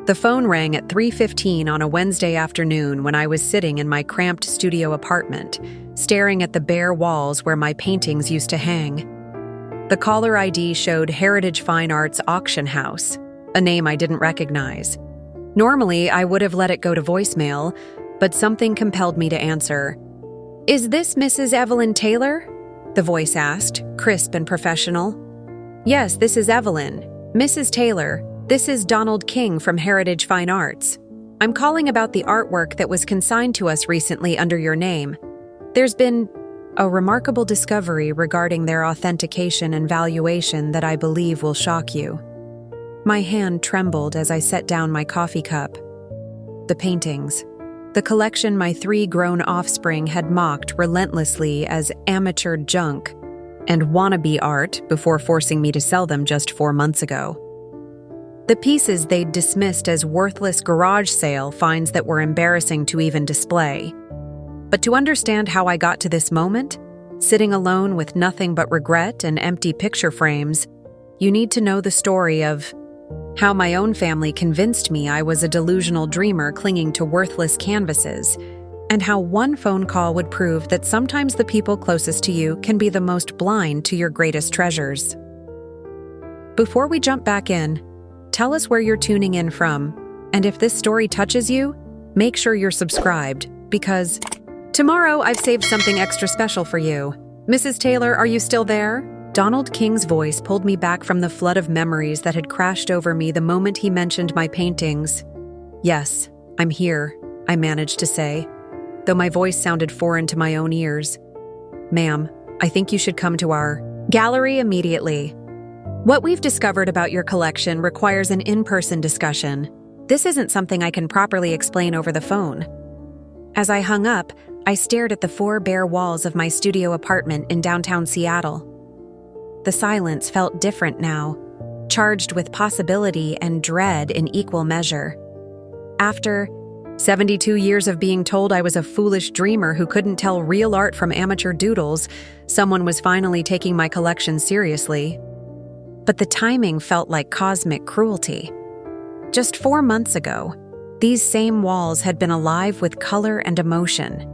The phone rang at 3:15 on a Wednesday afternoon when I was sitting in my cramped studio apartment, staring at the bare walls where my paintings used to hang. The caller ID showed Heritage Fine Arts Auction House, a name I didn't recognize. Normally, I would have let it go to voicemail, but something compelled me to answer. "Is this Mrs. Evelyn Taylor?" the voice asked, crisp and professional. "Yes, this is Evelyn. Mrs. Taylor, this is Donald King from Heritage Fine Arts. I'm calling about the artwork that was consigned to us recently under your name. There's been a remarkable discovery regarding their authentication and valuation that I believe will shock you." My hand trembled as I set down my coffee cup. The paintings. The collection my 3 grown offspring had mocked relentlessly as amateur junk and wannabe art before forcing me to sell them just 4 months ago. The pieces they'd dismissed as worthless garage sale finds that were embarrassing to even display. But to understand how I got to this moment, sitting alone with nothing but regret and empty picture frames, you need to know the story of how my own family convinced me I was a delusional dreamer clinging to worthless canvases, and how one phone call would prove that sometimes the people closest to you can be the most blind to your greatest treasures. Before we jump back in, tell us where you're tuning in from, and if this story touches you, make sure you're subscribed, because tomorrow I've saved something extra special for you. Mrs. Taylor, are you still there? Donald King's voice pulled me back from the flood of memories that had crashed over me the moment he mentioned my paintings. "Yes, I'm here," I managed to say, though my voice sounded foreign to my own ears. "Ma'am, I think you should come to our gallery immediately. What we've discovered about your collection requires an in-person discussion. This isn't something I can properly explain over the phone." As I hung up, I stared at the 4 bare walls of my studio apartment in downtown Seattle. The silence felt different now, charged with possibility and dread in equal measure. After 72 years of being told I was a foolish dreamer who couldn't tell real art from amateur doodles, someone was finally taking my collection seriously. But the timing felt like cosmic cruelty. Just 4 months ago, these same walls had been alive with color and emotion.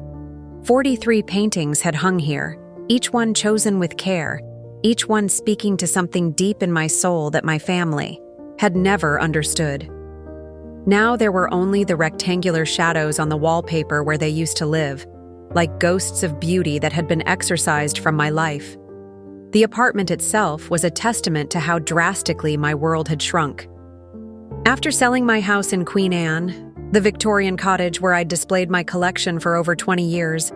43 paintings had hung here, each one chosen with care, each one speaking to something deep in my soul that my family had never understood. Now there were only the rectangular shadows on the wallpaper where they used to live, like ghosts of beauty that had been exorcised from my life. The apartment itself was a testament to how drastically my world had shrunk. After selling my house in Queen Anne, the Victorian cottage where I'd displayed my collection for over 20 years,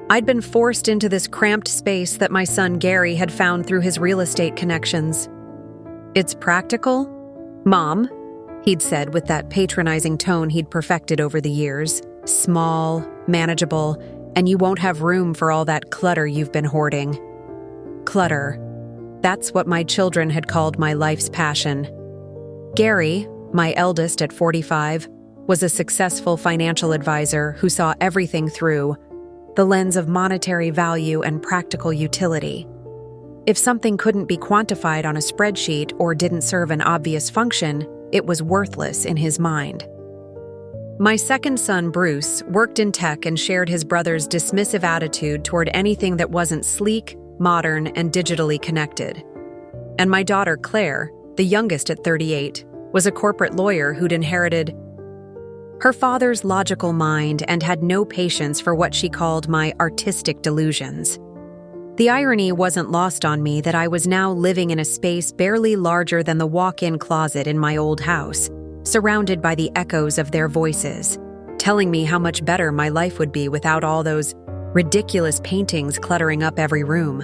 I'd been forced into this cramped space that my son Gary had found through his real estate connections. "It's practical, Mom," he'd said with that patronizing tone he'd perfected over the years. "Small, manageable, and you won't have room for all that clutter you've been hoarding." Clutter. That's what my children had called my life's passion. Gary, my eldest at 45, was a successful financial advisor who saw everything through the lens of monetary value and practical utility. If something couldn't be quantified on a spreadsheet or didn't serve an obvious function, it was worthless in his mind. My second son, Bruce, worked in tech and shared his brother's dismissive attitude toward anything that wasn't sleek, modern, and digitally connected. And my daughter, Claire, the youngest at 38, was a corporate lawyer who'd inherited her father's logical mind and had no patience for what she called my artistic delusions. The irony wasn't lost on me that I was now living in a space barely larger than the walk-in closet in my old house, surrounded by the echoes of their voices, telling me how much better my life would be without all those ridiculous paintings cluttering up every room.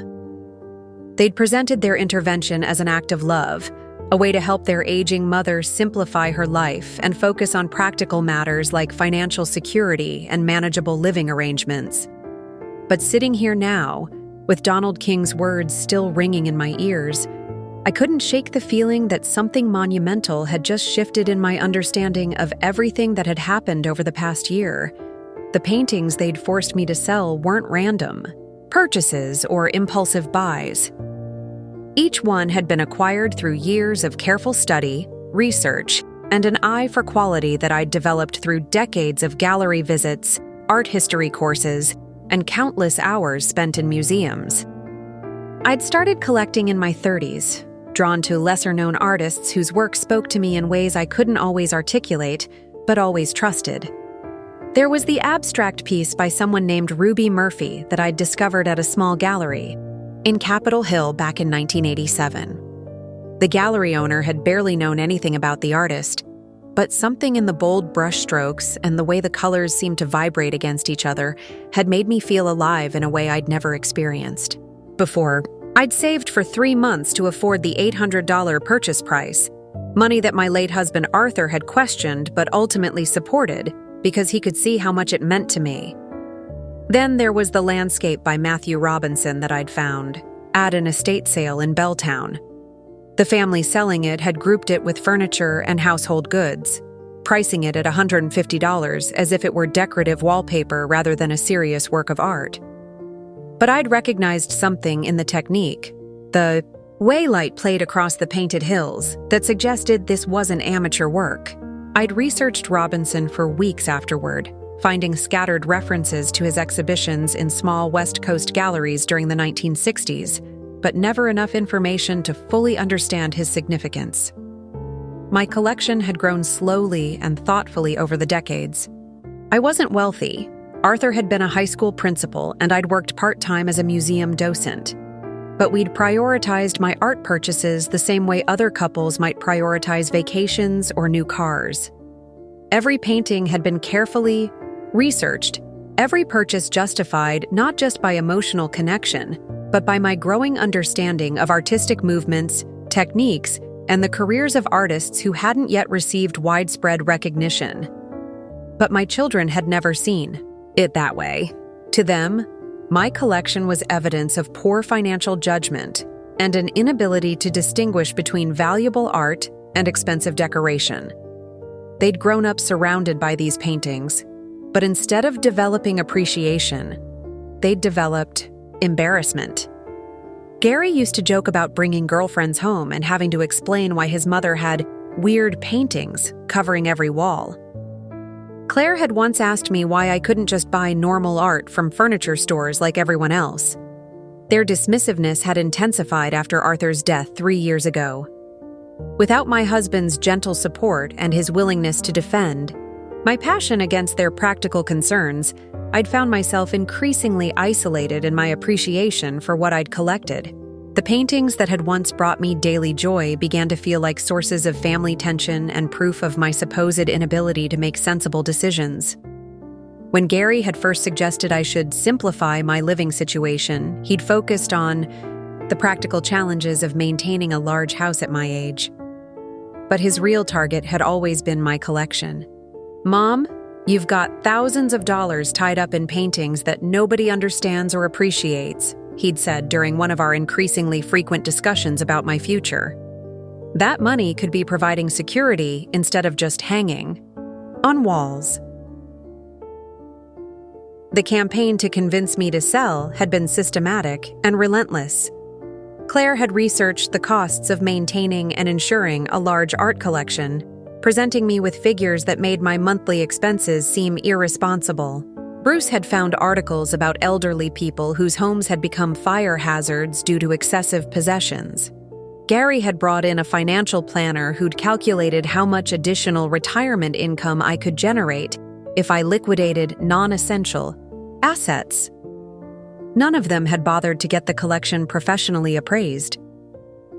They'd presented their intervention as an act of love, a way to help their aging mother simplify her life and focus on practical matters like financial security and manageable living arrangements. But sitting here now, with Donald King's words still ringing in my ears, I couldn't shake the feeling that something monumental had just shifted in my understanding of everything that had happened over the past year. The paintings they'd forced me to sell weren't random purchases or impulsive buys. Each one had been acquired through years of careful study, research, and an eye for quality that I'd developed through decades of gallery visits, art history courses, and countless hours spent in museums. I'd started collecting in my 30s, drawn to lesser-known artists whose work spoke to me in ways I couldn't always articulate, but always trusted. There was the abstract piece by someone named Ruby Murphy that I'd discovered at a small gallery in Capitol Hill back in 1987. The gallery owner had barely known anything about the artist, but something in the bold brushstrokes and the way the colors seemed to vibrate against each other had made me feel alive in a way I'd never experienced before. I'd saved for 3 months to afford the $800 purchase price, money that my late husband Arthur had questioned but ultimately supported because he could see how much it meant to me. Then there was the landscape by Matthew Robinson that I'd found at an estate sale in Belltown. The family selling it had grouped it with furniture and household goods, pricing it at $150 as if it were decorative wallpaper rather than a serious work of art. But I'd recognized something in the technique, the way light played across the painted hills, that suggested this wasn't amateur work. I'd researched Robinson for weeks afterward, finding scattered references to his exhibitions in small West Coast galleries during the 1960s, but never enough information to fully understand his significance. My collection had grown slowly and thoughtfully over the decades. I wasn't wealthy. Arthur had been a high school principal, and I'd worked part-time as a museum docent. But we'd prioritized my art purchases the same way other couples might prioritize vacations or new cars. Every painting had been carefully researched, every purchase justified not just by emotional connection, but by my growing understanding of artistic movements, techniques, and the careers of artists who hadn't yet received widespread recognition. But my children had never seen it that way. To them, my collection was evidence of poor financial judgment and an inability to distinguish between valuable art and expensive decoration. They'd grown up surrounded by these paintings, but instead of developing appreciation, they'd developed embarrassment. Gary used to joke about bringing girlfriends home and having to explain why his mother had weird paintings covering every wall. Claire had once asked me why I couldn't just buy normal art from furniture stores like everyone else. Their dismissiveness had intensified after Arthur's death 3 years ago. Without my husband's gentle support and his willingness to defend my passion against their practical concerns, I'd found myself increasingly isolated in my appreciation for what I'd collected. The paintings that had once brought me daily joy began to feel like sources of family tension and proof of my supposed inability to make sensible decisions. When Gary had first suggested I should simplify my living situation, he'd focused on the practical challenges of maintaining a large house at my age. But his real target had always been my collection. "Mom, you've got thousands of dollars tied up in paintings that nobody understands or appreciates," he'd said during one of our increasingly frequent discussions about my future. That money could be providing security instead of just hanging on walls. The campaign to convince me to sell had been systematic and relentless. Claire had researched the costs of maintaining and insuring a large art collection, presenting me with figures that made my monthly expenses seem irresponsible. Bruce had found articles about elderly people whose homes had become fire hazards due to excessive possessions. Gary had brought in a financial planner who'd calculated how much additional retirement income I could generate if I liquidated non-essential assets. None of them had bothered to get the collection professionally appraised.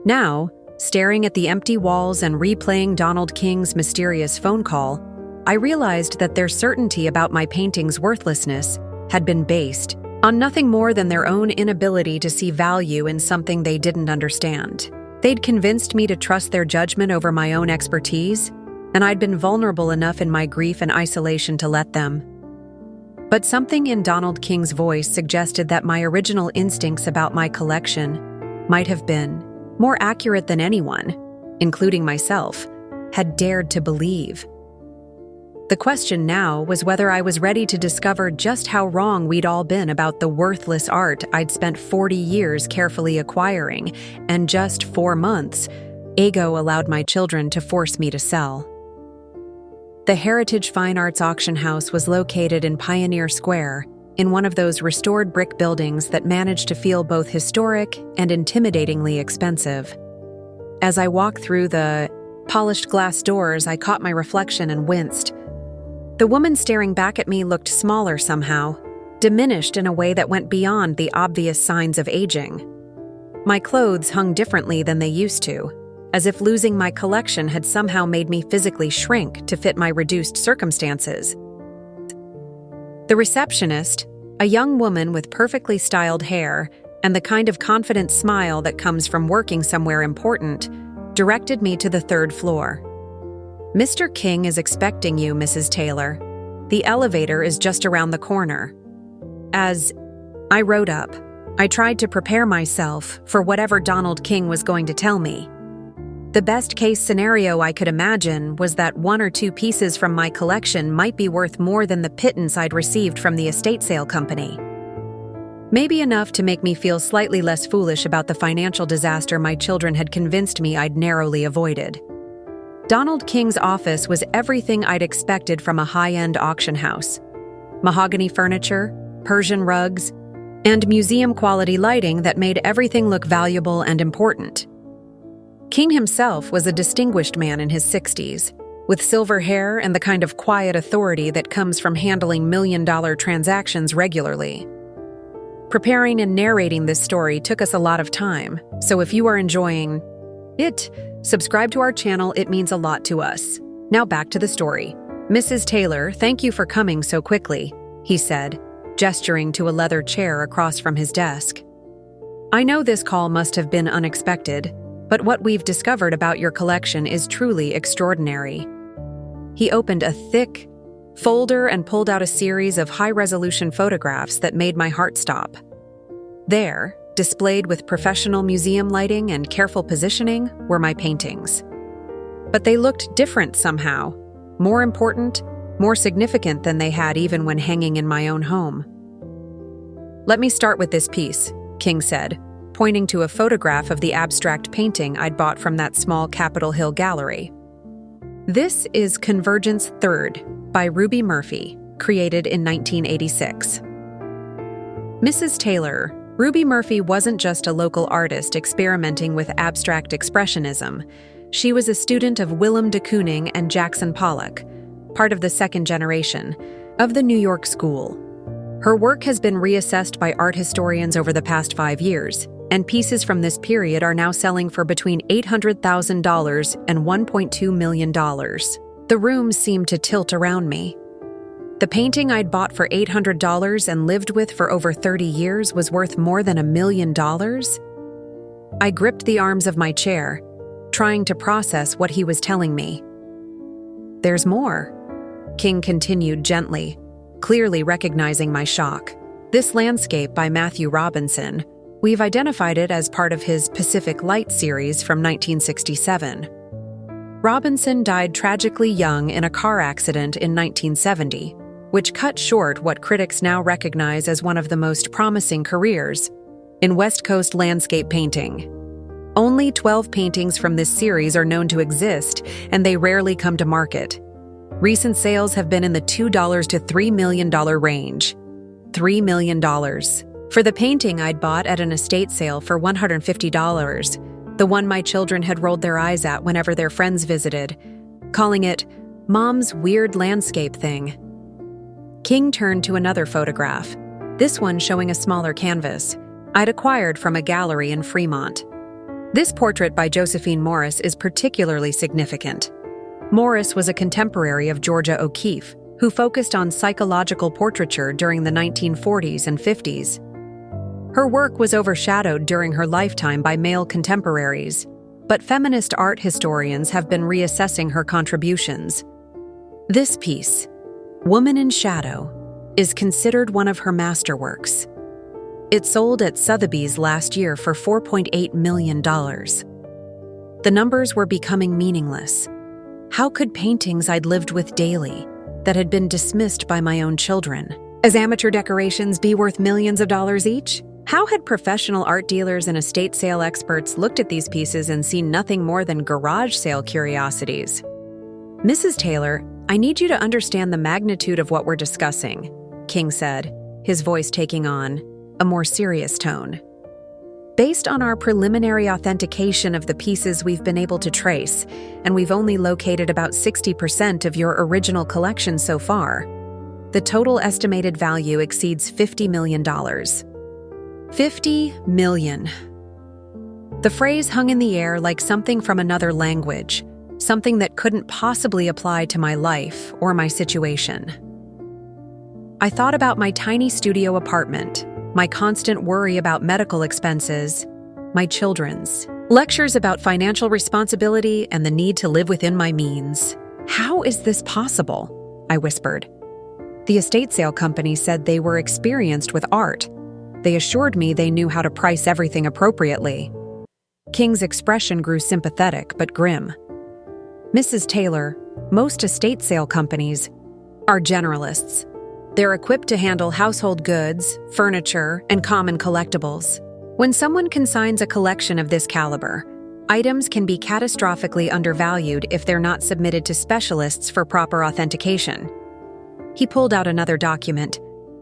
Now, staring at the empty walls and replaying Donald King's mysterious phone call, I realized that their certainty about my painting's worthlessness had been based on nothing more than their own inability to see value in something they didn't understand. They'd convinced me to trust their judgment over my own expertise, and I'd been vulnerable enough in my grief and isolation to let them. But something in Donald King's voice suggested that my original instincts about my collection might have been more accurate than anyone, including myself, had dared to believe. The question now was whether I was ready to discover just how wrong we'd all been about the worthless art I'd spent 40 years carefully acquiring, and just 4 months ago allowed my children to force me to sell. The Heritage Fine Arts Auction House was located in Pioneer Square, in one of those restored brick buildings that managed to feel both historic and intimidatingly expensive. As I walked through the polished glass doors, I caught my reflection and winced. The woman staring back at me looked smaller somehow, diminished in a way that went beyond the obvious signs of aging. My clothes hung differently than they used to, as if losing my collection had somehow made me physically shrink to fit my reduced circumstances. The receptionist, a young woman with perfectly styled hair and the kind of confident smile that comes from working somewhere important, directed me to the third floor. "Mr. King is expecting you, Mrs. Taylor. The elevator is just around the corner." As I rode up, I tried to prepare myself for whatever Donald King was going to tell me. The best-case scenario I could imagine was that one or two pieces from my collection might be worth more than the pittance I'd received from the estate sale company. Maybe enough to make me feel slightly less foolish about the financial disaster my children had convinced me I'd narrowly avoided. Donald King's office was everything I'd expected from a high-end auction house. Mahogany furniture, Persian rugs, and museum-quality lighting that made everything look valuable and important. King himself was a distinguished man in his 60s, with silver hair and the kind of quiet authority that comes from handling million-dollar transactions regularly. Preparing and narrating this story took us a lot of time, so if you are enjoying it, subscribe to our channel. It means a lot to us. Now back to the story. "Mrs. Taylor, thank you for coming so quickly," he said, gesturing to a leather chair across from his desk. "I know this call must have been unexpected, but what we've discovered about your collection is truly extraordinary." He opened a thick folder and pulled out a series of high-resolution photographs that made my heart stop. There, displayed with professional museum lighting and careful positioning, were my paintings. But they looked different somehow, more important, more significant than they had even when hanging in my own home. "Let me start with this piece," King said, pointing to a photograph of the abstract painting I'd bought from that small Capitol Hill gallery. "This is Convergence Third by Ruby Murphy, created in 1986. Mrs. Taylor, Ruby Murphy wasn't just a local artist experimenting with abstract expressionism. She was a student of Willem de Kooning and Jackson Pollock, part of the second generation of the New York School. Her work has been reassessed by art historians over the past 5 years, and pieces from this period are now selling for between $800,000 and $1.2 million. The room seemed to tilt around me. The painting I'd bought for $800 and lived with for over 30 years was worth more than $1 million? I gripped the arms of my chair, trying to process what he was telling me. "There's more," King continued gently, clearly recognizing my shock. "This landscape by Matthew Robinson, we've identified it as part of his Pacific Light series from 1967. Robinson died tragically young in a car accident in 1970, which cut short what critics now recognize as one of the most promising careers in West Coast landscape painting. Only 12 paintings from this series are known to exist, and they rarely come to market. Recent sales have been in the $2 to $3 million range. $3 million. For the painting I'd bought at an estate sale for $150, the one my children had rolled their eyes at whenever their friends visited, calling it Mom's Weird Landscape Thing." King turned to another photograph, this one showing a smaller canvas I'd acquired from a gallery in Fremont. This portrait by Josephine Morris is particularly significant. Morris was a contemporary of Georgia O'Keeffe, who focused on psychological portraiture during the 1940s and 50s. Her work was overshadowed during her lifetime by male contemporaries, but feminist art historians have been reassessing her contributions. This piece, Woman in Shadow, is considered one of her masterworks. It sold at Sotheby's last year for $4.8 million. The numbers were becoming meaningless. How could paintings I'd lived with daily, that had been dismissed by my own children, as amateur decorations, be worth millions of dollars each? How had professional art dealers and estate sale experts looked at these pieces and seen nothing more than garage sale curiosities? "Mrs. Taylor, I need you to understand the magnitude of what we're discussing, King said, his voice taking on a more serious tone. Based on our preliminary authentication of the pieces we've been able to trace, and we've only located about 60% of your original collection so far, the total estimated value exceeds $50 million. $50 million. The phrase hung in the air like something from another language, something that couldn't possibly apply to my life or my situation. I thought about my tiny studio apartment, my constant worry about medical expenses, my children's, lectures about financial responsibility and the need to live within my means. How is this possible? I whispered. The estate sale company said they were experienced with art. They assured me they knew how to price everything appropriately. King's expression grew sympathetic but grim. Mrs. Taylor, most estate sale companies are generalists. They're equipped to handle household goods, furniture, and common collectibles. When someone consigns a collection of this caliber, items can be catastrophically undervalued if they're not submitted to specialists for proper authentication. He pulled out another document,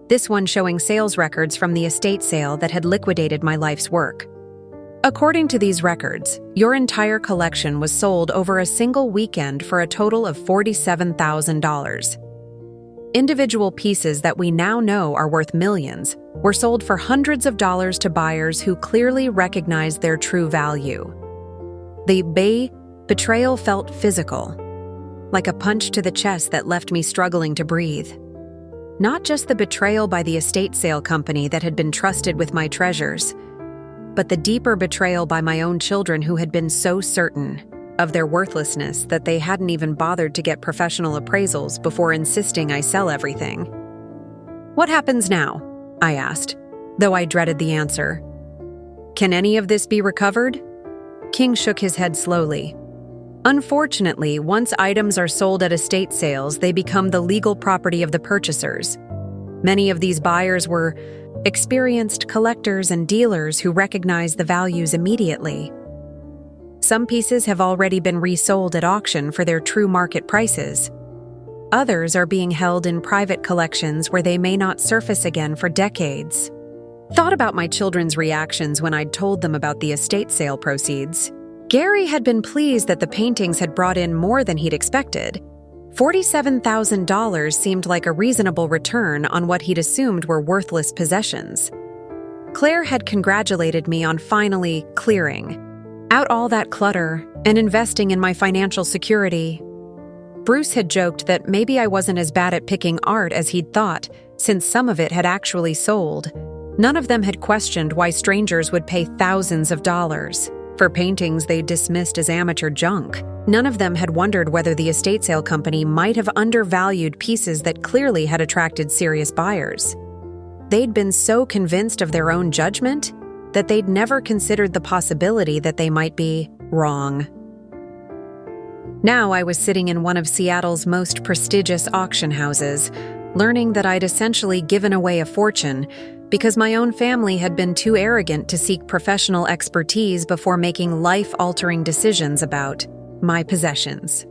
this one showing sales records from the estate sale that had liquidated my life's work. According to these records, your entire collection was sold over a single weekend for a total of $47,000. Individual pieces that we now know are worth millions were sold for hundreds of dollars to buyers who clearly recognized their true value. The betrayal felt physical, like a punch to the chest that left me struggling to breathe. Not just the betrayal by the estate sale company that had been trusted with my treasures, but the deeper betrayal by my own children who had been so certain of their worthlessness that they hadn't even bothered to get professional appraisals before insisting I sell everything. What happens now? I asked, though I dreaded the answer. Can any of this be recovered? King shook his head slowly. Unfortunately, once items are sold at estate sales, they become the legal property of the purchasers. Many of these buyers were experienced collectors and dealers who recognize the values immediately. Some pieces have already been resold at auction for their true market prices. Others are being held in private collections where they may not surface again for decades. Thought about my children's reactions when I'd told them about the estate sale proceeds. Gary had been pleased that the paintings had brought in more than he'd expected. $47,000 seemed like a reasonable return on what he'd assumed were worthless possessions. Claire had congratulated me on finally clearing out all that clutter and investing in my financial security. Bruce had joked that maybe I wasn't as bad at picking art as he'd thought, since some of it had actually sold. None of them had questioned why strangers would pay thousands of dollars for paintings they dismissed as amateur junk. None of them had wondered whether the estate sale company might have undervalued pieces that clearly had attracted serious buyers. They'd been so convinced of their own judgment that they'd never considered the possibility that they might be wrong. Now I was sitting in one of Seattle's most prestigious auction houses, learning that I'd essentially given away a fortune because my own family had been too arrogant to seek professional expertise before making life-altering decisions about my possessions.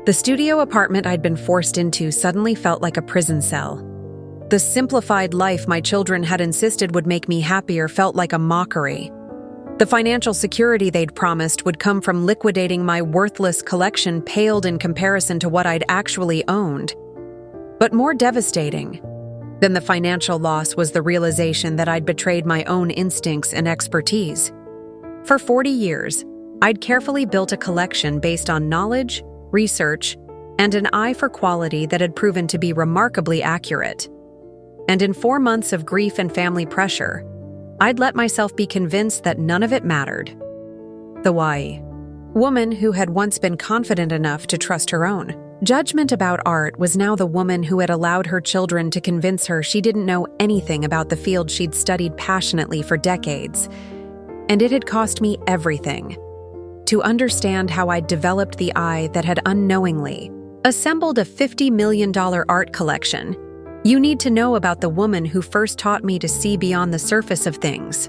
The studio apartment I'd been forced into suddenly felt like a prison cell. The simplified life my children had insisted would make me happier felt like a mockery. The financial security they'd promised would come from liquidating my worthless collection paled in comparison to what I'd actually owned. But more devastating than the financial loss was the realization that I'd betrayed my own instincts and expertise. For 40 years, I'd carefully built a collection based on knowledge, research, and an eye for quality that had proven to be remarkably accurate. And in 4 months of grief and family pressure, I'd let myself be convinced that none of it mattered. The woman who had once been confident enough to trust her own judgment about art was now the woman who had allowed her children to convince her she didn't know anything about the field she'd studied passionately for decades. And it had cost me everything to understand how I'd developed the eye that had unknowingly assembled a $50 million art collection. You need to know about the woman who first taught me to see beyond the surface of things.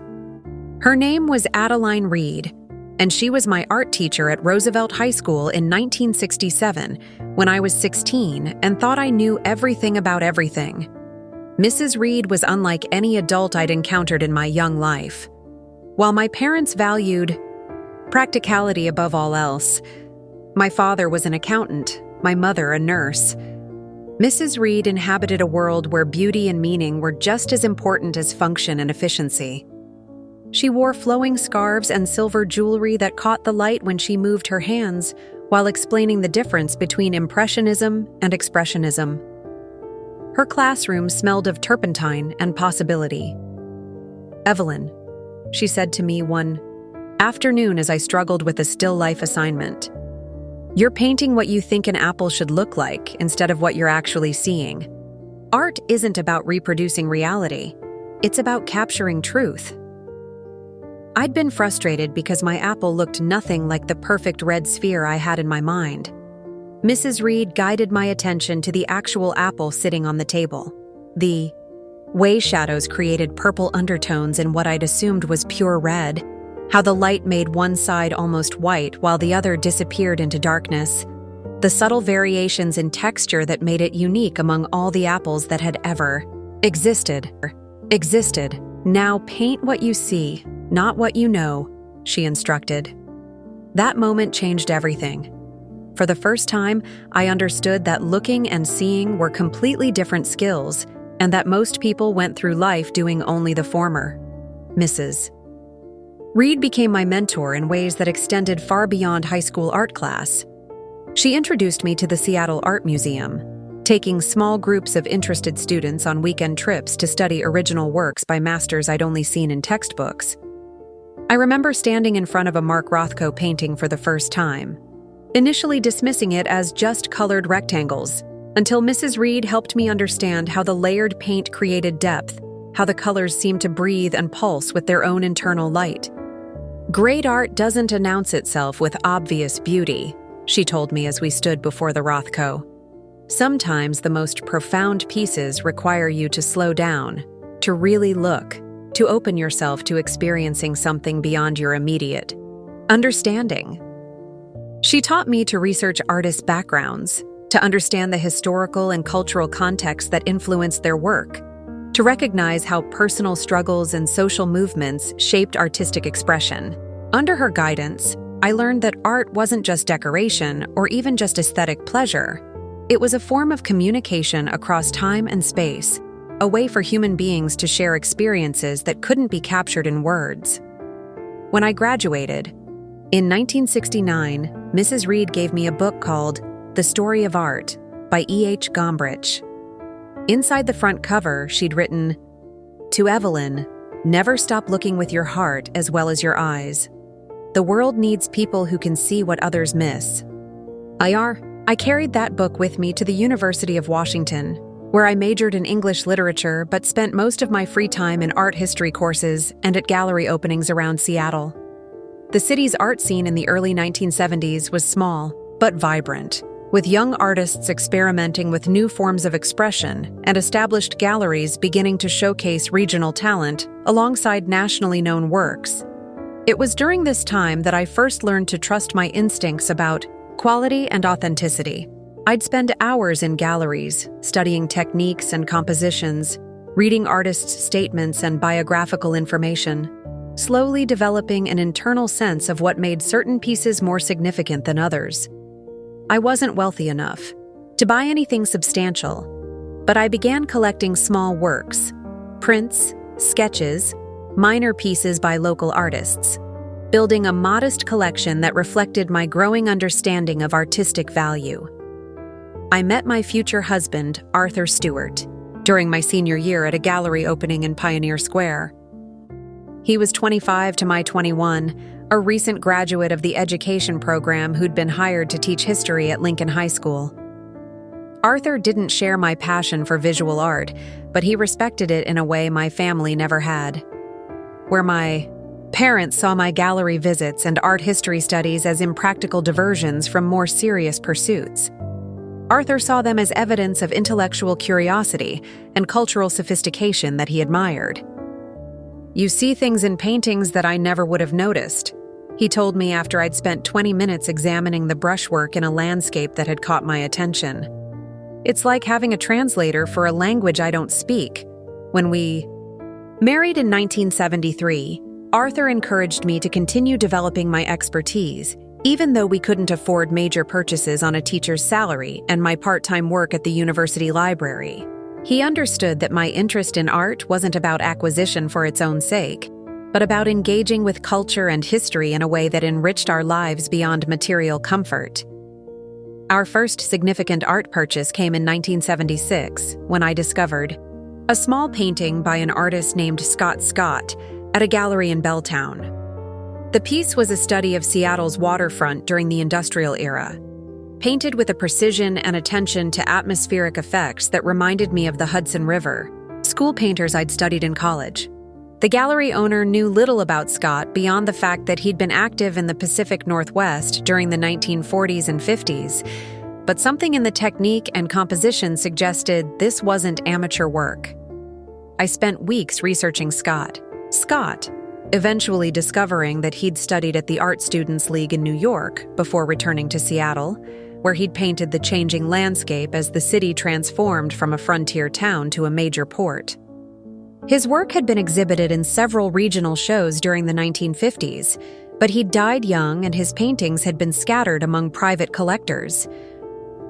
Her name was Adeline Reed, and she was my art teacher at Roosevelt High School in 1967 when I was 16 and thought I knew everything about everything. Mrs. Reed was unlike any adult I'd encountered in my young life. While my parents valued practicality above all else, my father was an accountant, my mother a nurse. Mrs. Reed inhabited a world where beauty and meaning were just as important as function and efficiency. She wore flowing scarves and silver jewelry that caught the light when she moved her hands, while explaining the difference between Impressionism and Expressionism. Her classroom smelled of turpentine and possibility. "Evelyn," she said to me one afternoon as I struggled with a still life assignment, "you're painting what you think an apple should look like instead of what you're actually seeing. Art isn't about reproducing reality. It's about capturing truth." I'd been frustrated because my apple looked nothing like the perfect red sphere I had in my mind. Mrs. Reed guided my attention to the actual apple sitting on the table. The way shadows created purple undertones in what I'd assumed was pure red, how the light made one side almost white while the other disappeared into darkness, the subtle variations in texture that made it unique among all the apples that had ever existed. "Now paint what you see, not what you know," she instructed. That moment changed everything. For the first time, I understood that looking and seeing were completely different skills, and that most people went through life doing only the former. Mrs. Reed became my mentor in ways that extended far beyond high school art class. She introduced me to the Seattle Art Museum, taking small groups of interested students on weekend trips to study original works by masters I'd only seen in textbooks. I remember standing in front of a Mark Rothko painting for the first time, initially dismissing it as just colored rectangles, until Mrs. Reed helped me understand how the layered paint created depth, how the colors seemed to breathe and pulse with their own internal light. "Great art doesn't announce itself with obvious beauty," she told me as we stood before the Rothko. "Sometimes the most profound pieces require you to slow down, to really look, to open yourself to experiencing something beyond your immediate understanding." She taught me to research artists' backgrounds, to understand the historical and cultural context that influenced their work, to recognize how personal struggles and social movements shaped artistic expression. Under her guidance, I learned that art wasn't just decoration or even just aesthetic pleasure. It was a form of communication across time and space, a way for human beings to share experiences that couldn't be captured in words. When I graduated, in 1969, Mrs. Reed gave me a book called The Story of Art by E.H. Gombrich. Inside the front cover, she'd written, "To Evelyn, never stop looking with your heart as well as your eyes. The world needs people who can see what others miss." I carried that book with me to the University of Washington, where I majored in English literature but spent most of my free time in art history courses and at gallery openings around Seattle. The city's art scene in the early 1970s was small, but vibrant, with young artists experimenting with new forms of expression and established galleries beginning to showcase regional talent alongside nationally known works. It was during this time that I first learned to trust my instincts about quality and authenticity. I'd spend hours in galleries, studying techniques and compositions, reading artists' statements and biographical information, slowly developing an internal sense of what made certain pieces more significant than others. I wasn't wealthy enough to buy anything substantial, but I began collecting small works, prints, sketches, minor pieces by local artists, building a modest collection that reflected my growing understanding of artistic value. I met my future husband, Arthur Stewart, during my senior year at a gallery opening in Pioneer Square. He was 25 to my 21, a recent graduate of the education program who'd been hired to teach history at Lincoln High School. Arthur didn't share my passion for visual art, but he respected it in a way my family never had. Where my parents saw my gallery visits and art history studies as impractical diversions from more serious pursuits, Arthur saw them as evidence of intellectual curiosity and cultural sophistication that he admired. "You see things in paintings that I never would have noticed," he told me after I'd spent 20 minutes examining the brushwork in a landscape that had caught my attention. It's like having a translator for a language I don't speak. When we married in 1973, Arthur encouraged me to continue developing my expertise, even though we couldn't afford major purchases on a teacher's salary and my part-time work at the university library. He understood that my interest in art wasn't about acquisition for its own sake, but about engaging with culture and history in a way that enriched our lives beyond material comfort. Our first significant art purchase came in 1976, when I discovered a small painting by an artist named Scott Scott at a gallery in Belltown. The piece was a study of Seattle's waterfront during the industrial era, painted with a precision and attention to atmospheric effects that reminded me of the Hudson River, school painters I'd studied in college. The gallery owner knew little about Scott beyond the fact that he'd been active in the Pacific Northwest during the 1940s and 50s, but something in the technique and composition suggested this wasn't amateur work. I spent weeks researching Scott, eventually discovering that he'd studied at the Art Students League in New York before returning to Seattle, where he'd painted the changing landscape as the city transformed from a frontier town to a major port. His work had been exhibited in several regional shows during the 1950s, but he'd died young and his paintings had been scattered among private collectors.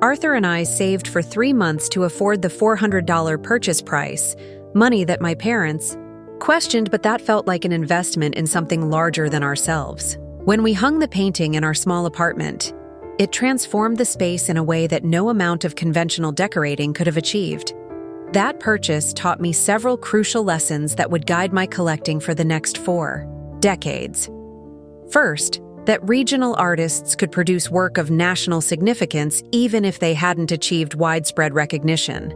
Arthur and I saved for 3 months to afford the $400 purchase price, money that my parents questioned, but that felt like an investment in something larger than ourselves. When we hung the painting in our small apartment, it transformed the space in a way that no amount of conventional decorating could have achieved. That purchase taught me several crucial lessons that would guide my collecting for the next 4 decades. First, that regional artists could produce work of national significance even if they hadn't achieved widespread recognition.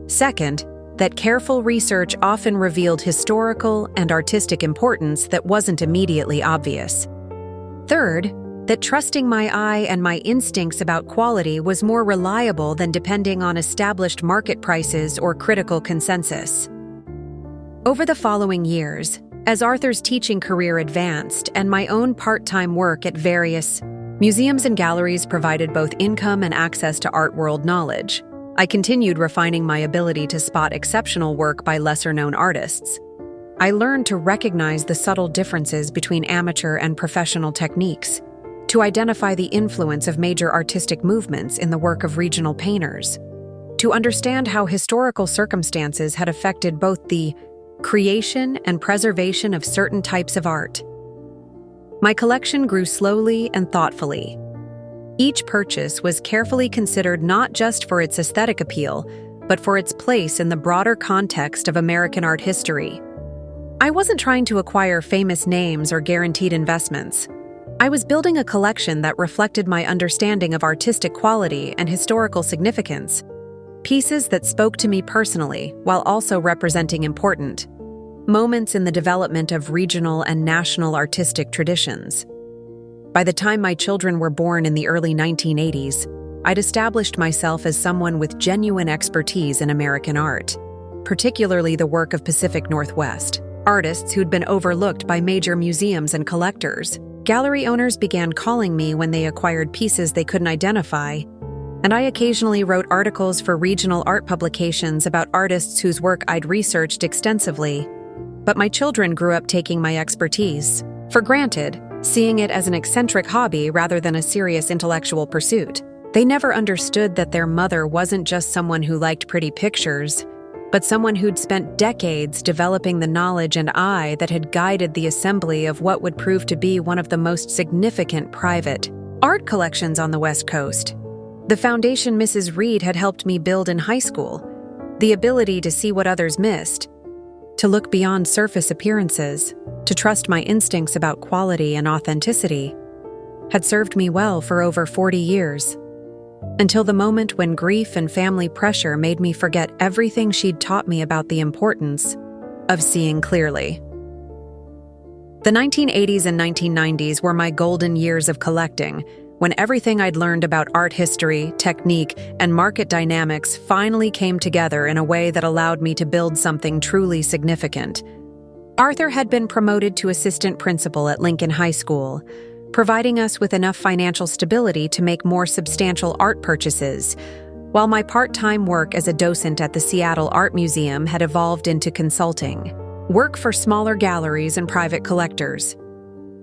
Second, that careful research often revealed historical and artistic importance that wasn't immediately obvious. Third, that trusting my eye and my instincts about quality was more reliable than depending on established market prices or critical consensus. Over the following years, as Arthur's teaching career advanced and my own part-time work at various museums and galleries provided both income and access to art world knowledge, I continued refining my ability to spot exceptional work by lesser-known artists. I learned to recognize the subtle differences between amateur and professional techniques, to identify the influence of major artistic movements in the work of regional painters, to understand how historical circumstances had affected both the creation and preservation of certain types of art. My collection grew slowly and thoughtfully. Each purchase was carefully considered not just for its aesthetic appeal, but for its place in the broader context of American art history. I wasn't trying to acquire famous names or guaranteed investments. I was building a collection that reflected my understanding of artistic quality and historical significance, pieces that spoke to me personally while also representing important moments in the development of regional and national artistic traditions. By the time my children were born in the early 1980s, I'd established myself as someone with genuine expertise in American art, particularly the work of Pacific Northwest artists who'd been overlooked by major museums and collectors. Gallery owners began calling me when they acquired pieces they couldn't identify, and I occasionally wrote articles for regional art publications about artists whose work I'd researched extensively. But my children grew up taking my expertise for granted, seeing it as an eccentric hobby rather than a serious intellectual pursuit. They never understood that their mother wasn't just someone who liked pretty pictures, but someone who'd spent decades developing the knowledge and eye that had guided the assembly of what would prove to be one of the most significant private art collections on the West Coast. The foundation Mrs. Reed had helped me build in high school, the ability to see what others missed, to look beyond surface appearances, to trust my instincts about quality and authenticity, had served me well for over 40 years. Until the moment when grief and family pressure made me forget everything she'd taught me about the importance of seeing clearly. The 1980s and 1990s were my golden years of collecting, when everything I'd learned about art history, technique, and market dynamics finally came together in a way that allowed me to build something truly significant. Arthur had been promoted to assistant principal at Lincoln High School, providing us with enough financial stability to make more substantial art purchases, while my part-time work as a docent at the Seattle Art Museum had evolved into consulting, work for smaller galleries and private collectors.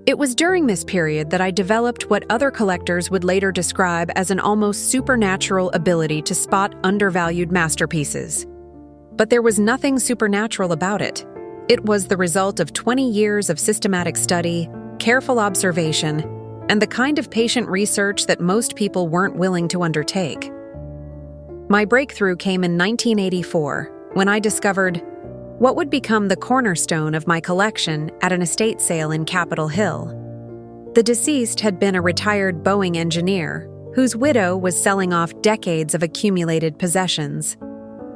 It was during this period that I developed what other collectors would later describe as an almost supernatural ability to spot undervalued masterpieces. But there was nothing supernatural about it. It was the result of 20 years of systematic study, careful observation, and the kind of patient research that most people weren't willing to undertake. My breakthrough came in 1984, when I discovered what would become the cornerstone of my collection at an estate sale in Capitol Hill. The deceased had been a retired Boeing engineer, whose widow was selling off decades of accumulated possessions.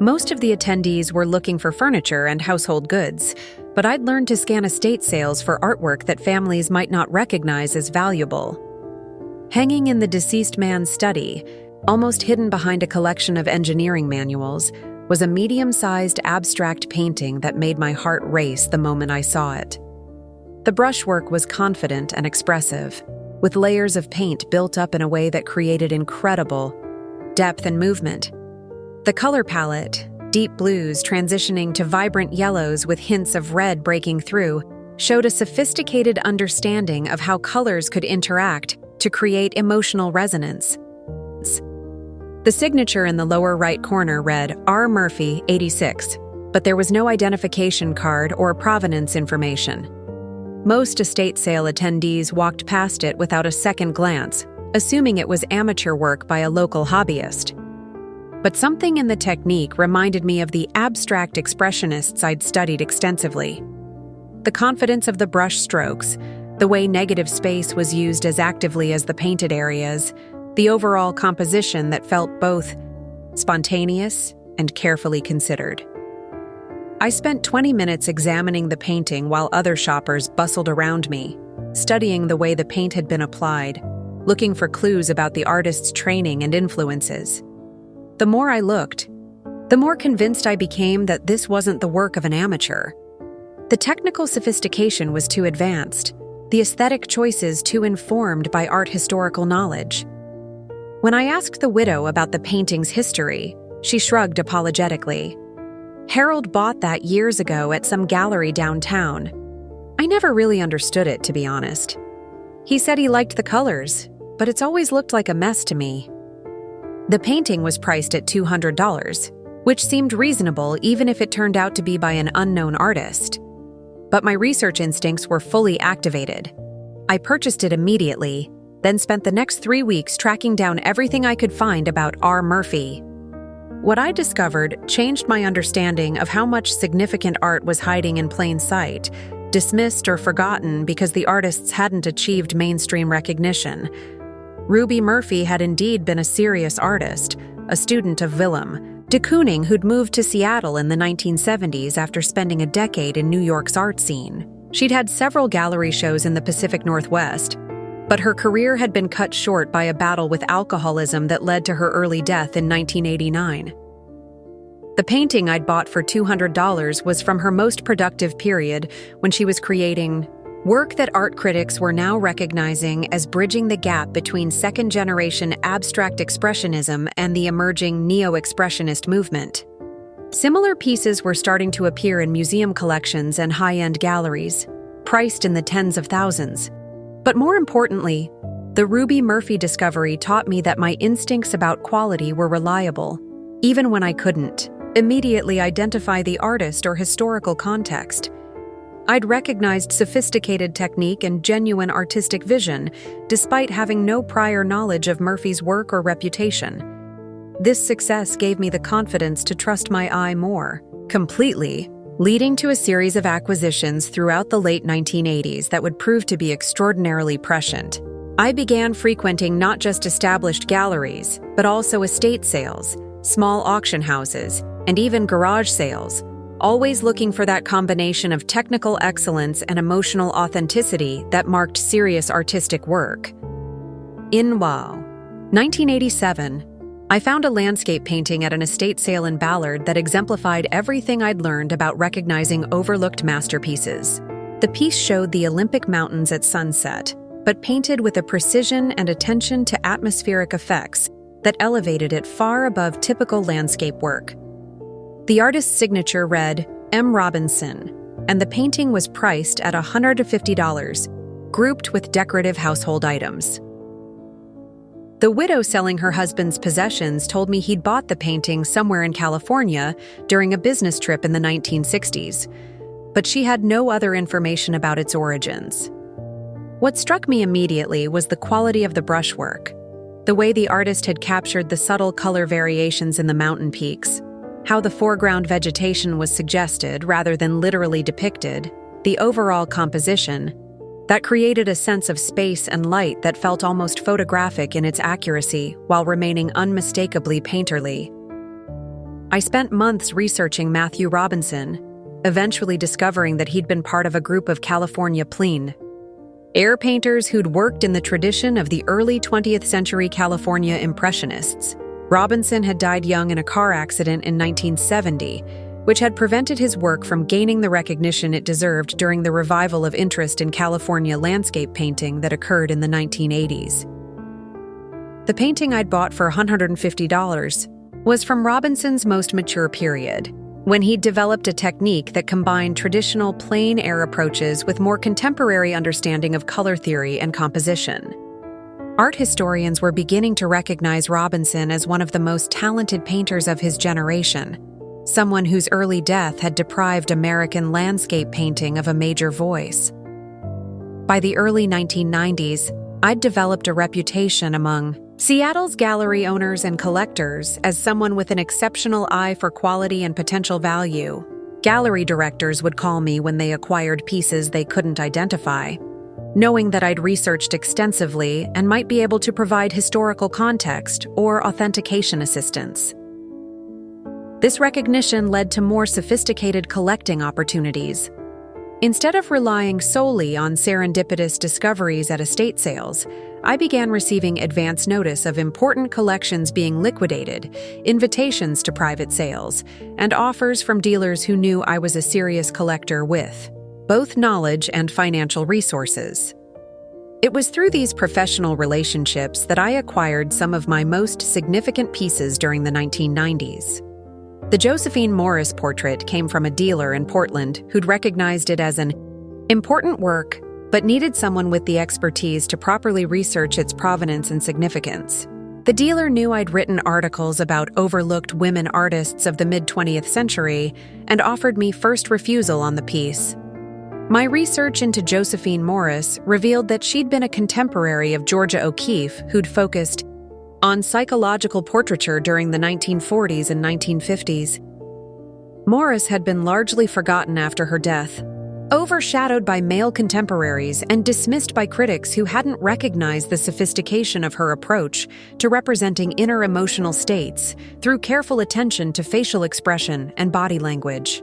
Most of the attendees were looking for furniture and household goods, but I'd learned to scan estate sales for artwork that families might not recognize as valuable. Hanging in the deceased man's study, almost hidden behind a collection of engineering manuals, was a medium-sized abstract painting that made my heart race the moment I saw it. The brushwork was confident and expressive, with layers of paint built up in a way that created incredible depth and movement. The color palette, deep blues transitioning to vibrant yellows with hints of red breaking through, showed a sophisticated understanding of how colors could interact to create emotional resonance. The signature in the lower right corner read R. Murphy, 86, but there was no identification card or provenance information. Most estate sale attendees walked past it without a second glance, assuming it was amateur work by a local hobbyist. But something in the technique reminded me of the abstract expressionists I'd studied extensively. The confidence of the brush strokes, the way negative space was used as actively as the painted areas, the overall composition that felt both spontaneous and carefully considered. I spent 20 minutes examining the painting while other shoppers bustled around me, studying the way the paint had been applied, looking for clues about the artist's training and influences. The more I looked, the more convinced I became that this wasn't the work of an amateur. The technical sophistication was too advanced, the aesthetic choices too informed by art historical knowledge. When I asked the widow about the painting's history, she shrugged apologetically. Harold bought that years ago at some gallery downtown. I never really understood it, to be honest. He said he liked the colors, but it's always looked like a mess to me. The painting was priced at $200, which seemed reasonable even if it turned out to be by an unknown artist. But my research instincts were fully activated. I purchased it immediately, then spent the next 3 weeks tracking down everything I could find about R. Murphy. What I discovered changed my understanding of how much significant art was hiding in plain sight, dismissed or forgotten because the artists hadn't achieved mainstream recognition. Ruby Murphy had indeed been a serious artist, a student of Willem de Kooning, who'd moved to Seattle in the 1970s after spending a decade in New York's art scene. She'd had several gallery shows in the Pacific Northwest, but her career had been cut short by a battle with alcoholism that led to her early death in 1989. The painting I'd bought for $200 was from her most productive period, when she was creating work that art critics were now recognizing as bridging the gap between second-generation abstract expressionism and the emerging neo-expressionist movement. Similar pieces were starting to appear in museum collections and high-end galleries, priced in the tens of thousands. But more importantly, the Ruby Murphy discovery taught me that my instincts about quality were reliable, even when I couldn't immediately identify the artist or historical context. I'd recognized sophisticated technique and genuine artistic vision, despite having no prior knowledge of Murphy's work or reputation. This success gave me the confidence to trust my eye more completely, leading to a series of acquisitions throughout the late 1980s that would prove to be extraordinarily prescient. I began frequenting not just established galleries, but also estate sales, small auction houses, and even garage sales, always looking for that combination of technical excellence and emotional authenticity that marked serious artistic work. In 1987, I found a landscape painting at an estate sale in Ballard that exemplified everything I'd learned about recognizing overlooked masterpieces. The piece showed the Olympic mountains at sunset, but painted with a precision and attention to atmospheric effects that elevated it far above typical landscape work. The artist's signature read M. Robinson, and the painting was priced at $150, grouped with decorative household items. The widow selling her husband's possessions told me he'd bought the painting somewhere in California during a business trip in the 1960s, but she had no other information about its origins. What struck me immediately was the quality of the brushwork, the way the artist had captured the subtle color variations in the mountain peaks, how the foreground vegetation was suggested rather than literally depicted, the overall composition that created a sense of space and light that felt almost photographic in its accuracy while remaining unmistakably painterly. I spent months researching Matthew Robinson, eventually discovering that he'd been part of a group of California plein air painters who'd worked in the tradition of the early 20th century California Impressionists. Robinson had died young in a car accident in 1970, which had prevented his work from gaining the recognition it deserved during the revival of interest in California landscape painting that occurred in the 1980s. The painting I'd bought for $150 was from Robinson's most mature period, when he'd developed a technique that combined traditional plein air approaches with more contemporary understanding of color theory and composition. Art historians were beginning to recognize Robinson as one of the most talented painters of his generation, someone whose early death had deprived American landscape painting of a major voice. By the early 1990s, I'd developed a reputation among Seattle's gallery owners and collectors as someone with an exceptional eye for quality and potential value. Gallery directors would call me when they acquired pieces they couldn't identify, knowing that I'd researched extensively and might be able to provide historical context or authentication assistance. This recognition led to more sophisticated collecting opportunities. Instead of relying solely on serendipitous discoveries at estate sales, I began receiving advance notice of important collections being liquidated, invitations to private sales, and offers from dealers who knew I was a serious collector with both knowledge and financial resources. It was through these professional relationships that I acquired some of my most significant pieces during the 1990s. The Josephine Morris portrait came from a dealer in Portland who'd recognized it as an important work, but needed someone with the expertise to properly research its provenance and significance. The dealer knew I'd written articles about overlooked women artists of the mid-20th century and offered me first refusal on the piece. My research into Josephine Morris revealed that she'd been a contemporary of Georgia O'Keeffe who'd focused on psychological portraiture during the 1940s and 1950s. Morris had been largely forgotten after her death, overshadowed by male contemporaries and dismissed by critics who hadn't recognized the sophistication of her approach to representing inner emotional states through careful attention to facial expression and body language.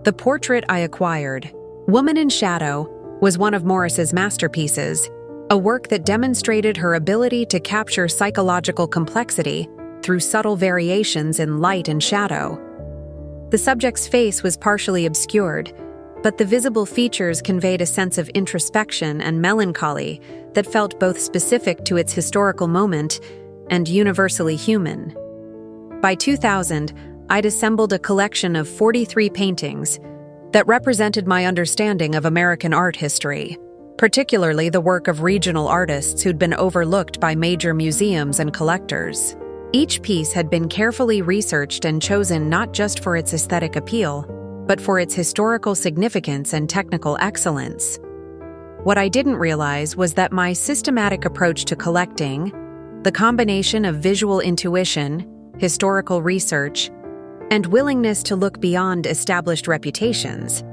The portrait I acquired, Woman in Shadow, was one of Morris's masterpieces, a work that demonstrated her ability to capture psychological complexity through subtle variations in light and shadow. The subject's face was partially obscured, but the visible features conveyed a sense of introspection and melancholy that felt both specific to its historical moment and universally human. By 2000, I'd assembled a collection of 43 paintings that represented my understanding of American art history, particularly the work of regional artists who'd been overlooked by major museums and collectors. Each piece had been carefully researched and chosen not just for its aesthetic appeal, but for its historical significance and technical excellence. What I didn't realize was that my systematic approach to collecting, the combination of visual intuition, historical research, and willingness to look beyond established reputations,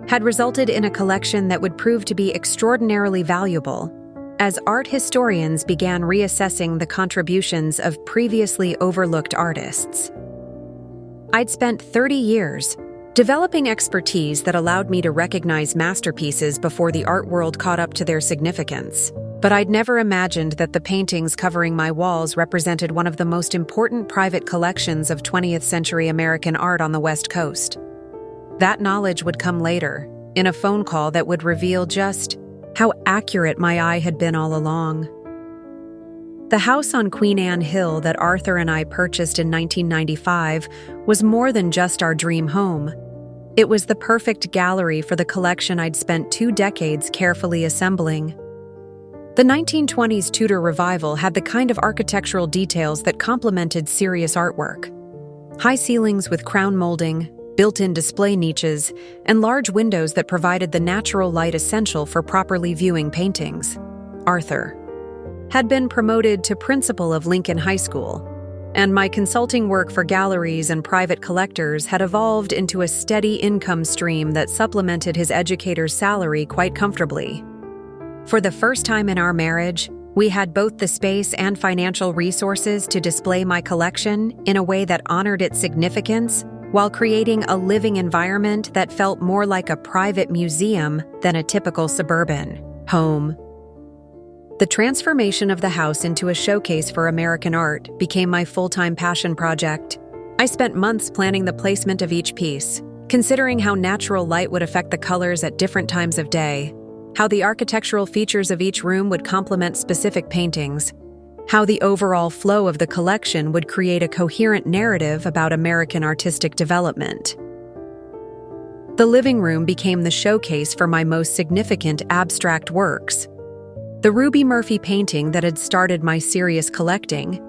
had resulted in a collection that would prove to be extraordinarily valuable as art historians began reassessing the contributions of previously overlooked artists. I'd spent 30 years developing expertise that allowed me to recognize masterpieces before the art world caught up to their significance. But I'd never imagined that the paintings covering my walls represented one of the most important private collections of 20th century American art on the West Coast. That knowledge would come later, in a phone call that would reveal just how accurate my eye had been all along. The house on Queen Anne Hill that Arthur and I purchased in 1995 was more than just our dream home. It was the perfect gallery for the collection I'd spent 2 decades carefully assembling. The 1920s Tudor revival had the kind of architectural details that complemented serious artwork. High ceilings with crown molding, built-in display niches, and large windows that provided the natural light essential for properly viewing paintings. Arthur had been promoted to principal of Lincoln High School, and my consulting work for galleries and private collectors had evolved into a steady income stream that supplemented his educator's salary quite comfortably. For the first time in our marriage, we had both the space and financial resources to display my collection in a way that honored its significance while creating a living environment that felt more like a private museum than a typical suburban home. The transformation of the house into a showcase for American art became my full-time passion project. I spent months planning the placement of each piece, considering how natural light would affect the colors at different times of day, how the architectural features of each room would complement specific paintings, how the overall flow of the collection would create a coherent narrative about American artistic development. The living room became the showcase for my most significant abstract works. The Ruby Murphy painting that had started my serious collecting,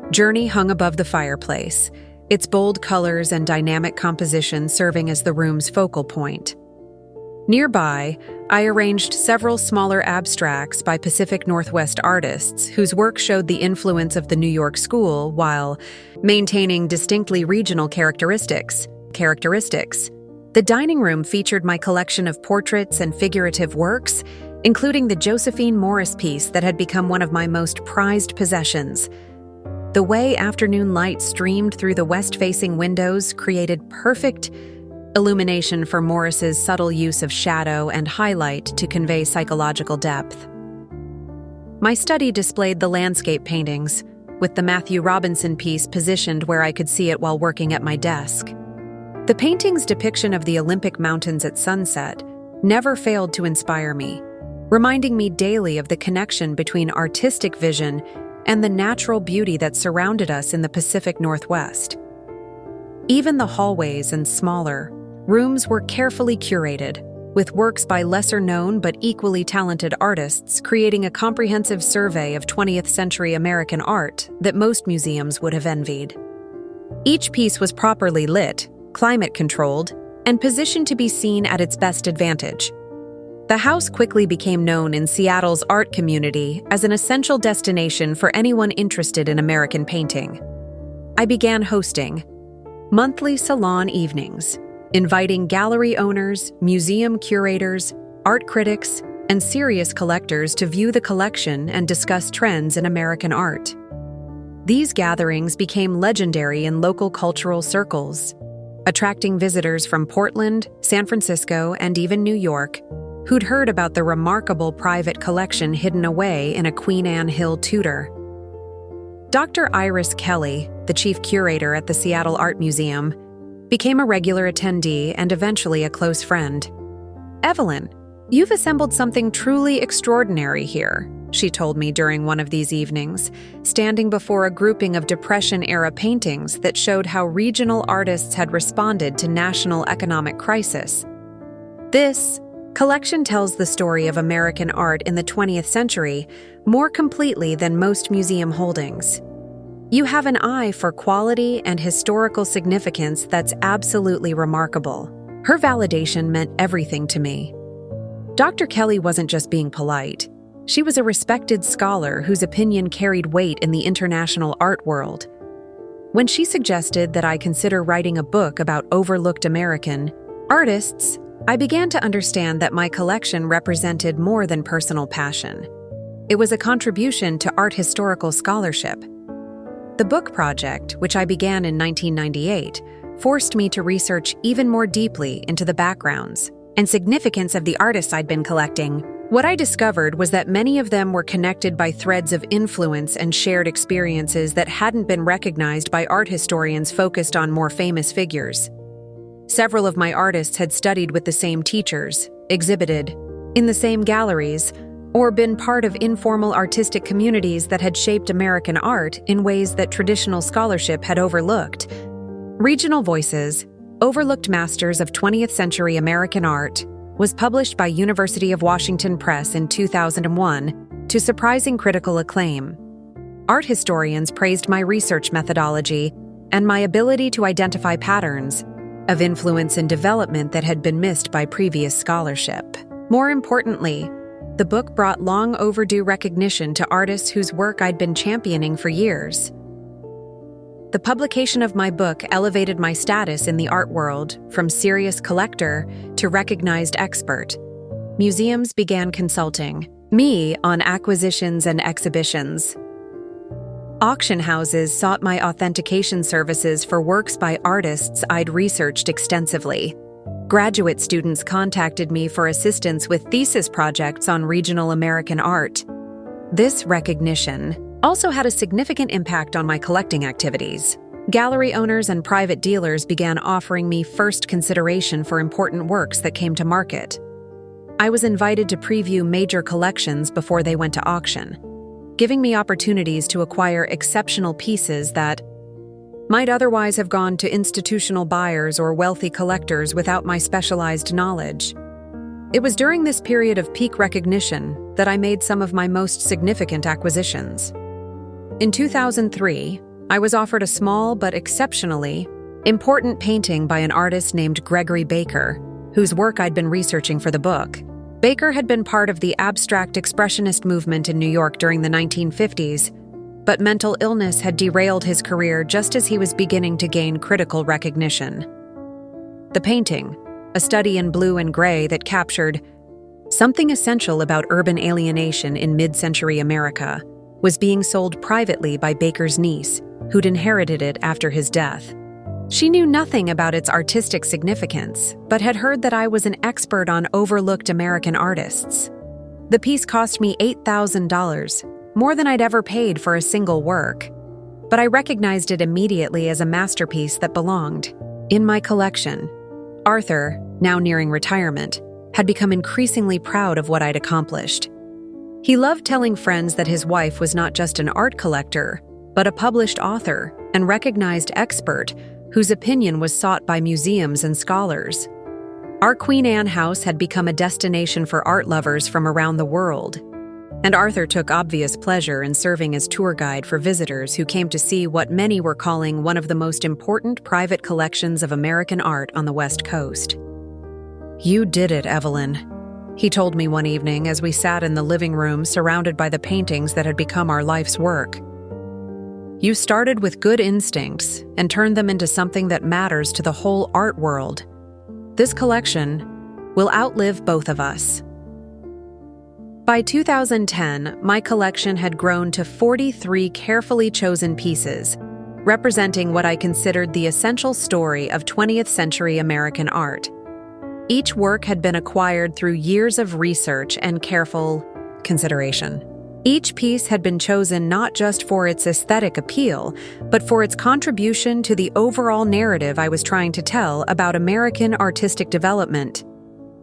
Journey, hung above the fireplace, its bold colors and dynamic composition serving as the room's focal point. Nearby, I arranged several smaller abstracts by Pacific Northwest artists whose work showed the influence of the New York school while maintaining distinctly regional characteristics. The dining room featured my collection of portraits and figurative works, including the Josephine Morris piece that had become one of my most prized possessions. The way afternoon light streamed through the west-facing windows created perfect illumination for Morris's subtle use of shadow and highlight to convey psychological depth. My study displayed the landscape paintings, with the Matthew Robinson piece positioned where I could see it while working at my desk. The painting's depiction of the Olympic Mountains at sunset never failed to inspire me, reminding me daily of the connection between artistic vision and the natural beauty that surrounded us in the Pacific Northwest. Even the hallways and smaller rooms were carefully curated, with works by lesser-known but equally talented artists creating a comprehensive survey of 20th century American art that most museums would have envied. Each piece was properly lit, climate-controlled, and positioned to be seen at its best advantage. The house quickly became known in Seattle's art community as an essential destination for anyone interested in American painting. I began hosting monthly salon evenings, inviting gallery owners, museum curators, art critics, and serious collectors to view the collection and discuss trends in American art. These gatherings became legendary in local cultural circles, attracting visitors from Portland, San Francisco, and even New York, who'd heard about the remarkable private collection hidden away in a Queen Anne Hill Tudor. Dr. Iris Kelly, the chief curator at the Seattle Art Museum, became a regular attendee and eventually a close friend. "Evelyn, you've assembled something truly extraordinary here," she told me during one of these evenings, standing before a grouping of Depression-era paintings that showed how regional artists had responded to national economic crisis. "This collection tells the story of American art in the 20th century more completely than most museum holdings. You have an eye for quality and historical significance that's absolutely remarkable." Her validation meant everything to me. Dr. Kelly wasn't just being polite. She was a respected scholar whose opinion carried weight in the international art world. When she suggested that I consider writing a book about overlooked American artists, I began to understand that my collection represented more than personal passion. It was a contribution to art historical scholarship. The book project, which I began in 1998, forced me to research even more deeply into the backgrounds and significance of the artists I'd been collecting, What I discovered was that many of them were connected by threads of influence and shared experiences that hadn't been recognized by art historians focused on more famous figures. Several of my artists had studied with the same teachers, exhibited in the same galleries, or been part of informal artistic communities that had shaped American art in ways that traditional scholarship had overlooked. Regional Voices, Overlooked Masters of 20th Century American Art, was published by University of Washington Press in 2001 to surprising critical acclaim. Art historians praised my research methodology and my ability to identify patterns of influence and development that had been missed by previous scholarship. More importantly, the book brought long overdue recognition to artists whose work I'd been championing for years. The publication of my book elevated my status in the art world from serious collector to recognized expert. Museums began consulting me on acquisitions and exhibitions. Auction houses sought my authentication services for works by artists I'd researched extensively. Graduate students contacted me for assistance with thesis projects on regional American art. This recognition also had a significant impact on my collecting activities. Gallery owners and private dealers began offering me first consideration for important works that came to market. I was invited to preview major collections before they went to auction, giving me opportunities to acquire exceptional pieces that might otherwise have gone to institutional buyers or wealthy collectors without my specialized knowledge. It was during this period of peak recognition that I made some of my most significant acquisitions. In 2003, I was offered a small but exceptionally important painting by an artist named Gregory Baker, whose work I'd been researching for the book. Baker had been part of the abstract expressionist movement in New York during the 1950s, but mental illness had derailed his career just as he was beginning to gain critical recognition. The painting, a study in blue and gray that captured something essential about urban alienation in mid-century America, was being sold privately by Baker's niece, who'd inherited it after his death. She knew nothing about its artistic significance, but had heard that I was an expert on overlooked American artists. The piece cost me $8,000, more than I'd ever paid for a single work, but I recognized it immediately as a masterpiece that belonged in my collection. Arthur, now nearing retirement, had become increasingly proud of what I'd accomplished. He loved telling friends that his wife was not just an art collector, but a published author and recognized expert whose opinion was sought by museums and scholars. Our Queen Anne house had become a destination for art lovers from around the world, and Arthur took obvious pleasure in serving as tour guide for visitors who came to see what many were calling one of the most important private collections of American art on the West Coast. "You did it, Evelyn," he told me one evening as we sat in the living room surrounded by the paintings that had become our life's work. "You started with good instincts and turned them into something that matters to the whole art world. This collection will outlive both of us." By 2010, my collection had grown to 43 carefully chosen pieces, representing what I considered the essential story of 20th century American art. Each work had been acquired through years of research and careful consideration. Each piece had been chosen not just for its aesthetic appeal, but for its contribution to the overall narrative I was trying to tell about American artistic development.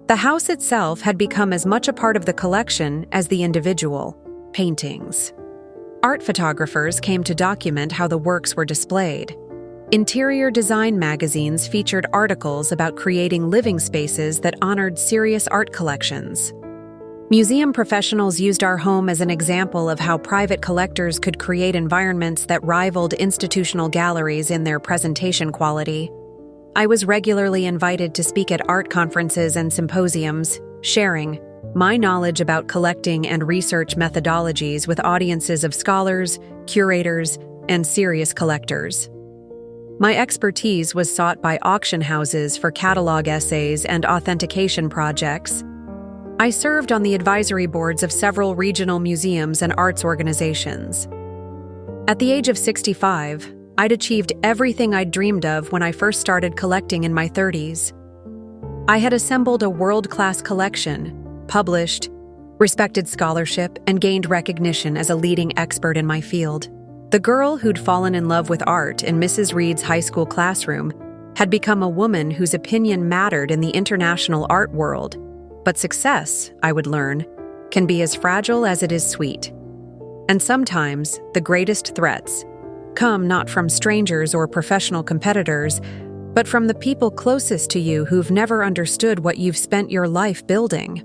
The house itself had become as much a part of the collection as the individual paintings. Art photographers came to document how the works were displayed. Interior design magazines featured articles about creating living spaces that honored serious art collections. Museum professionals used our home as an example of how private collectors could create environments that rivaled institutional galleries in their presentation quality. I was regularly invited to speak at art conferences and symposiums, sharing my knowledge about collecting and research methodologies with audiences of scholars, curators, and serious collectors. My expertise was sought by auction houses for catalog essays and authentication projects. I served on the advisory boards of several regional museums and arts organizations. At the age of 65, I'd achieved everything I'd dreamed of when I first started collecting in my 30s. I had assembled a world-class collection, published, respected scholarship, and gained recognition as a leading expert in my field. The girl who'd fallen in love with art in Mrs. Reed's high school classroom had become a woman whose opinion mattered in the international art world. But success, I would learn, can be as fragile as it is sweet. And sometimes the greatest threats come not from strangers or professional competitors, but from the people closest to you who've never understood what you've spent your life building.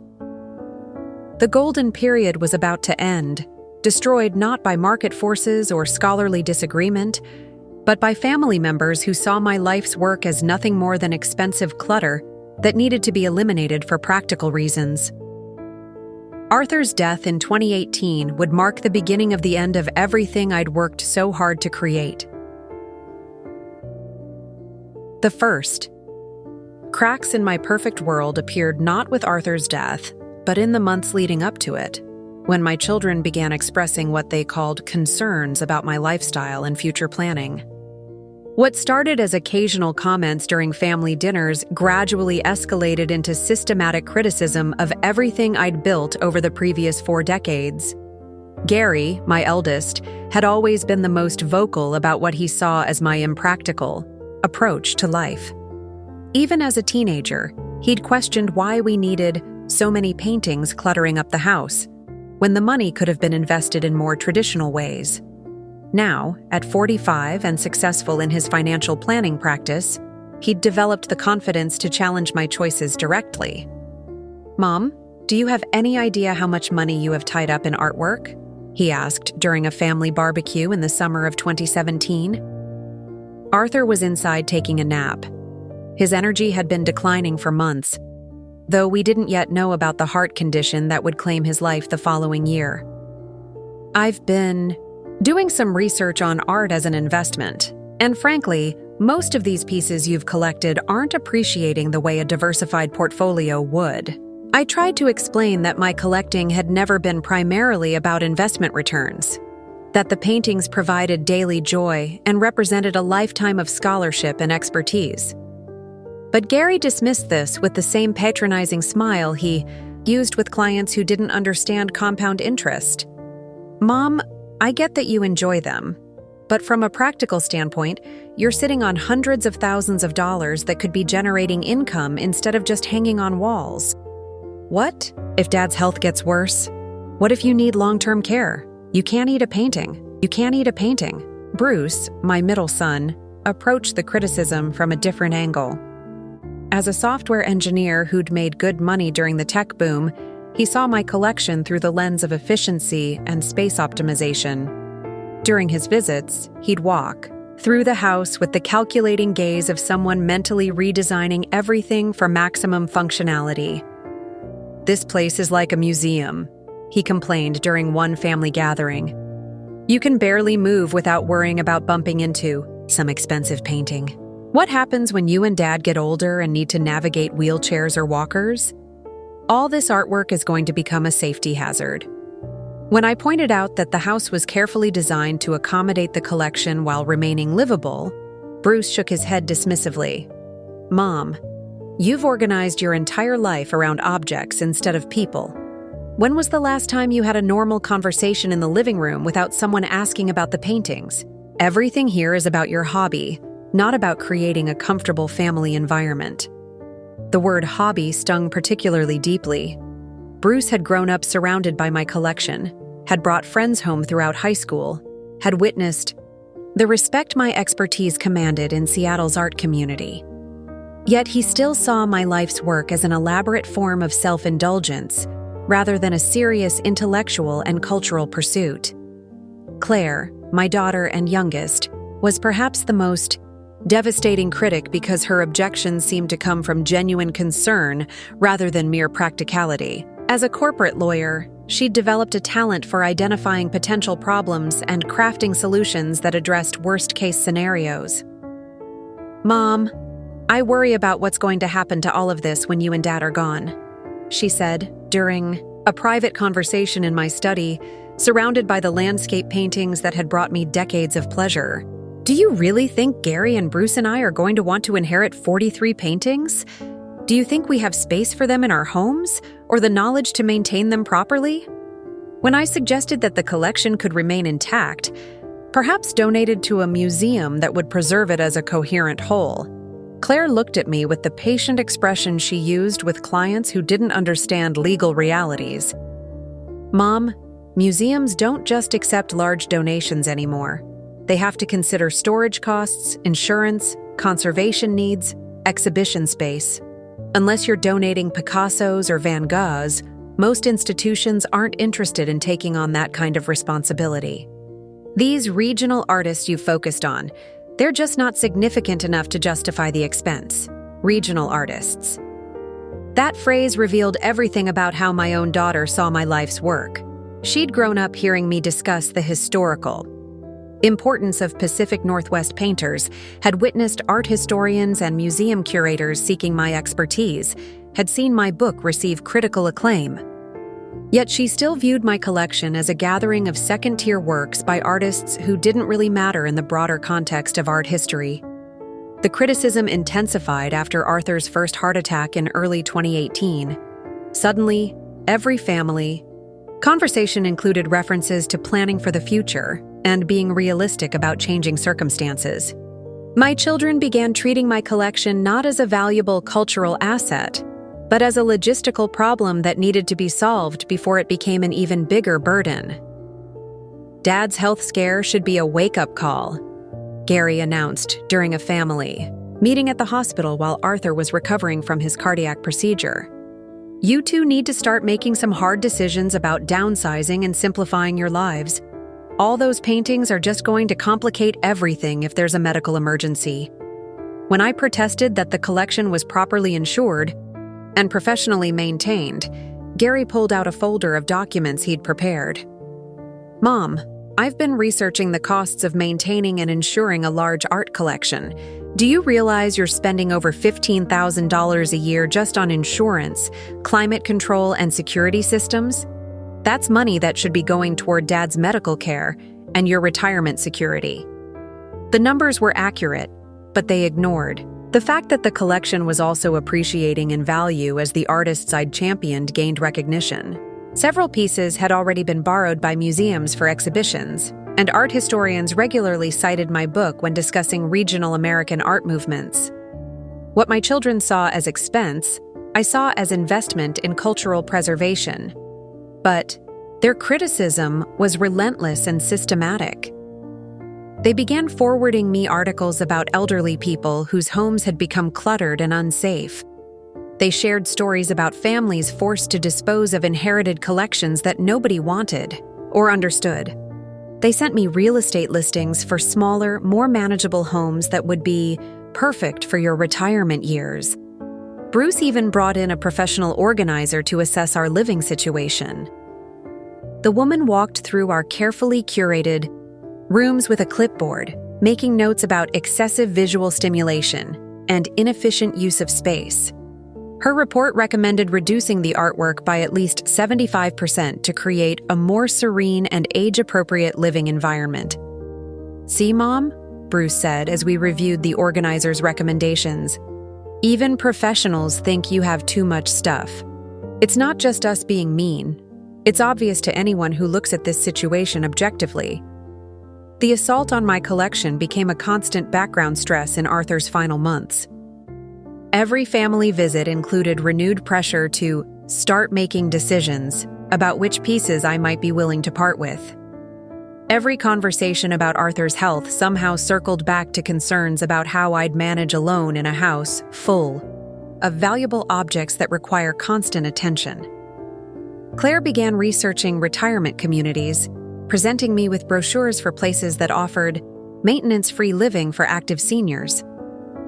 The golden period was about to end, destroyed not by market forces or scholarly disagreement, but by family members who saw my life's work as nothing more than expensive clutter that needed to be eliminated for practical reasons. Arthur's death in 2018 would mark the beginning of the end of everything I'd worked so hard to create. The first. Cracks in my perfect world appeared not with Arthur's death, but in the months leading up to it, when my children began expressing what they called concerns about my lifestyle and future planning. What started as occasional comments during family dinners gradually escalated into systematic criticism of everything I'd built over the previous 4 decades. Gary, my eldest, had always been the most vocal about what he saw as my impractical approach to life. Even as a teenager, he'd questioned why we needed so many paintings cluttering up the house, when the money could have been invested in more traditional ways. Now, at 45 and successful in his financial planning practice, he'd developed the confidence to challenge my choices directly. "Mom, do you have any idea how much money you have tied up in artwork?" he asked during a family barbecue in the summer of 2017. Arthur was inside taking a nap. His energy had been declining for months, though we didn't yet know about the heart condition that would claim his life the following year. "I've been doing some research on art as an investment, and frankly, most of these pieces you've collected aren't appreciating the way a diversified portfolio would." I tried to explain that my collecting had never been primarily about investment returns, that the paintings provided daily joy and represented a lifetime of scholarship and expertise. But Gary dismissed this with the same patronizing smile he used with clients who didn't understand compound interest. "Mom, I get that you enjoy them, but from a practical standpoint, you're sitting on hundreds of thousands of dollars that could be generating income instead of just hanging on walls. What if Dad's health gets worse? What if you need long-term care? You can't eat a painting. You can't eat a painting." Bruce, my middle son, approached the criticism from a different angle. As a software engineer who'd made good money during the tech boom, he saw my collection through the lens of efficiency and space optimization. During his visits, he'd walk through the house with the calculating gaze of someone mentally redesigning everything for maximum functionality. "This place is like a museum," he complained during one family gathering. "You can barely move without worrying about bumping into some expensive painting. What happens when you and Dad get older and need to navigate wheelchairs or walkers? All this artwork is going to become a safety hazard." When I pointed out that the house was carefully designed to accommodate the collection while remaining livable, Bruce shook his head dismissively. "Mom, you've organized your entire life around objects instead of people. When was the last time you had a normal conversation in the living room without someone asking about the paintings? Everything here is about your hobby, not about creating a comfortable family environment." The word hobby stung particularly deeply. Bruce had grown up surrounded by my collection, had brought friends home throughout high school, had witnessed the respect my expertise commanded in Seattle's art community. Yet he still saw my life's work as an elaborate form of self-indulgence, rather than a serious intellectual and cultural pursuit. Claire, my daughter and youngest, was perhaps the most devastating critic because her objections seemed to come from genuine concern rather than mere practicality. As a corporate lawyer, she'd developed a talent for identifying potential problems and crafting solutions that addressed worst-case scenarios. "Mom, I worry about what's going to happen to all of this when you and Dad are gone," she said during a private conversation in my study, surrounded by the landscape paintings that had brought me decades of pleasure. "Do you really think Gary and Bruce and I are going to want to inherit 43 paintings? Do you think we have space for them in our homes, or the knowledge to maintain them properly? When I suggested that the collection could remain intact, perhaps donated to a museum that would preserve it as a coherent whole, Claire looked at me with the patient expression she used with clients who didn't understand legal realities. Mom, museums don't just accept large donations anymore. They have to consider storage costs, insurance, conservation needs, exhibition space. Unless you're donating Picassos or Van Goghs, most institutions aren't interested in taking on that kind of responsibility. These regional artists you focused on, they're just not significant enough to justify the expense. Regional artists. That phrase revealed everything about how my own daughter saw my life's work. She'd grown up hearing me discuss the historical importance of Pacific Northwest painters, had witnessed art historians and museum curators seeking my expertise, had seen my book receive critical acclaim. Yet she still viewed my collection as a gathering of second-tier works by artists who didn't really matter in the broader context of art history. The criticism intensified after Arthur's first heart attack in early 2018. Suddenly, every family. Conversation included references to planning for the future and being realistic about changing circumstances. My children began treating my collection not as a valuable cultural asset, but as a logistical problem that needed to be solved before it became an even bigger burden. Dad's health scare should be a wake-up call, Gary announced during a family meeting at the hospital while Arthur was recovering from his cardiac procedure. You two need to start making some hard decisions about downsizing and simplifying your lives. All those paintings are just going to complicate everything if there's a medical emergency. When I protested that the collection was properly insured and professionally maintained, Gary pulled out a folder of documents he'd prepared. Mom, I've been researching the costs of maintaining and insuring a large art collection. Do you realize you're spending over $15,000 a year just on insurance, climate control, and security systems? That's money that should be going toward Dad's medical care and your retirement security. The numbers were accurate, but they ignored the fact that the collection was also appreciating in value as the artists I'd championed gained recognition. Several pieces had already been borrowed by museums for exhibitions, and art historians regularly cited my book when discussing regional American art movements. What my children saw as expense, I saw as investment in cultural preservation. But their criticism was relentless and systematic. They began forwarding me articles about elderly people whose homes had become cluttered and unsafe. They shared stories about families forced to dispose of inherited collections that nobody wanted or understood. They sent me real estate listings for smaller, more manageable homes that would be perfect for your retirement years. Bruce even brought in a professional organizer to assess our living situation. The woman walked through our carefully curated rooms with a clipboard, making notes about excessive visual stimulation and inefficient use of space. Her report recommended reducing the artwork by at least 75% to create a more serene and age-appropriate living environment. See, Mom? Bruce said as we reviewed the organizer's recommendations. Even professionals think you have too much stuff. It's not just us being mean. It's obvious to anyone who looks at this situation objectively. The assault on my collection became a constant background stress in Arthur's final months. Every family visit included renewed pressure to start making decisions about which pieces I might be willing to part with. Every conversation about Arthur's health somehow circled back to concerns about how I'd manage alone in a house full of valuable objects that require constant attention. Claire began researching retirement communities, presenting me with brochures for places that offered maintenance-free living for active seniors.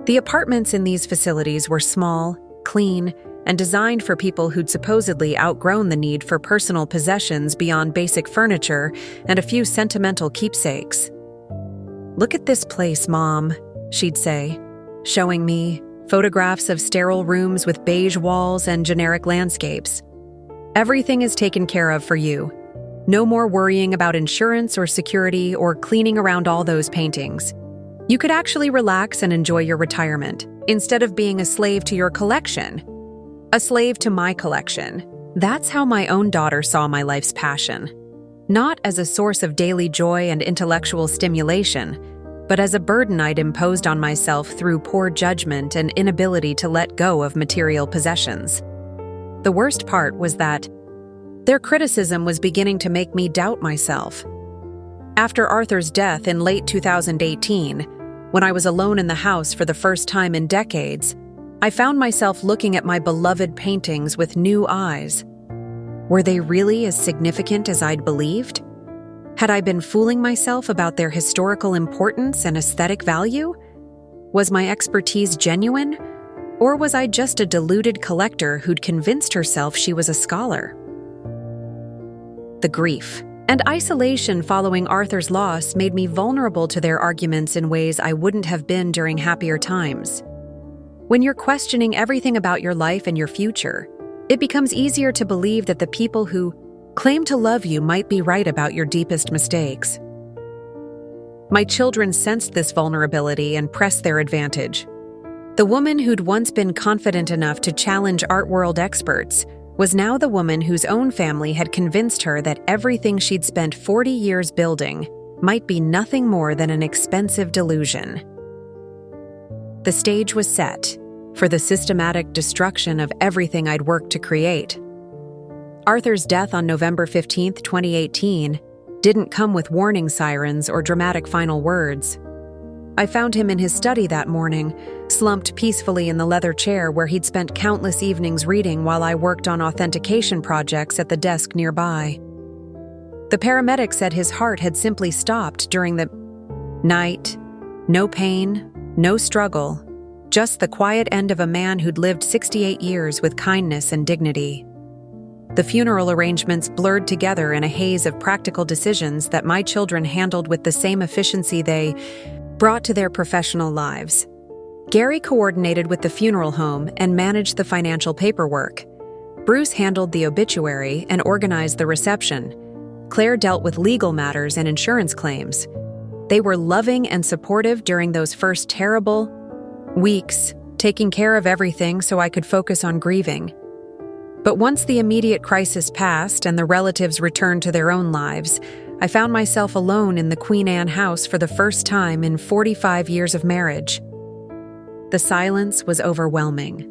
The apartments in these facilities were small, clean, and designed for people who'd supposedly outgrown the need for personal possessions beyond basic furniture and a few sentimental keepsakes. "Look at this place, Mom," she'd say, showing me photographs of sterile rooms with beige walls and generic landscapes. "Everything is taken care of for you. No more worrying about insurance or security or cleaning around all those paintings. You could actually relax and enjoy your retirement, instead of being a slave to your collection." A slave to my collection. That's how my own daughter saw my life's passion. Not as a source of daily joy and intellectual stimulation, but as a burden I'd imposed on myself through poor judgment and inability to let go of material possessions. The worst part was that their criticism was beginning to make me doubt myself. After Arthur's death in late 2018, when I was alone in the house for the first time in decades, I found myself looking at my beloved paintings with new eyes. Were they really as significant as I'd believed? Had I been fooling myself about their historical importance and aesthetic value? Was my expertise genuine, or was I just a deluded collector who'd convinced herself she was a scholar? The grief and isolation following Arthur's loss made me vulnerable to their arguments in ways I wouldn't have been during happier times. When you're questioning everything about your life and your future, it becomes easier to believe that the people who claim to love you might be right about your deepest mistakes. My children sensed this vulnerability and pressed their advantage. The woman who'd once been confident enough to challenge art world experts was now the woman whose own family had convinced her that everything she'd spent 40 years building might be nothing more than an expensive delusion. The stage was set for the systematic destruction of everything I'd worked to create. Arthur's death on November 15, 2018, didn't come with warning sirens or dramatic final words. I found him in his study that morning, slumped peacefully in the leather chair where he'd spent countless evenings reading while I worked on authentication projects at the desk nearby. The paramedic said his heart had simply stopped during the night. No pain, no struggle, just the quiet end of a man who'd lived 68 years with kindness and dignity. The funeral arrangements blurred together in a haze of practical decisions that my children handled with the same efficiency they brought to their professional lives. Gary coordinated with the funeral home and managed the financial paperwork. Bruce handled the obituary and organized the reception. Claire dealt with legal matters and insurance claims. They were loving and supportive during those first terrible weeks, taking care of everything so I could focus on grieving. But once the immediate crisis passed and the relatives returned to their own lives, I found myself alone in the Queen Anne house for the first time in 45 years of marriage. The silence was overwhelming.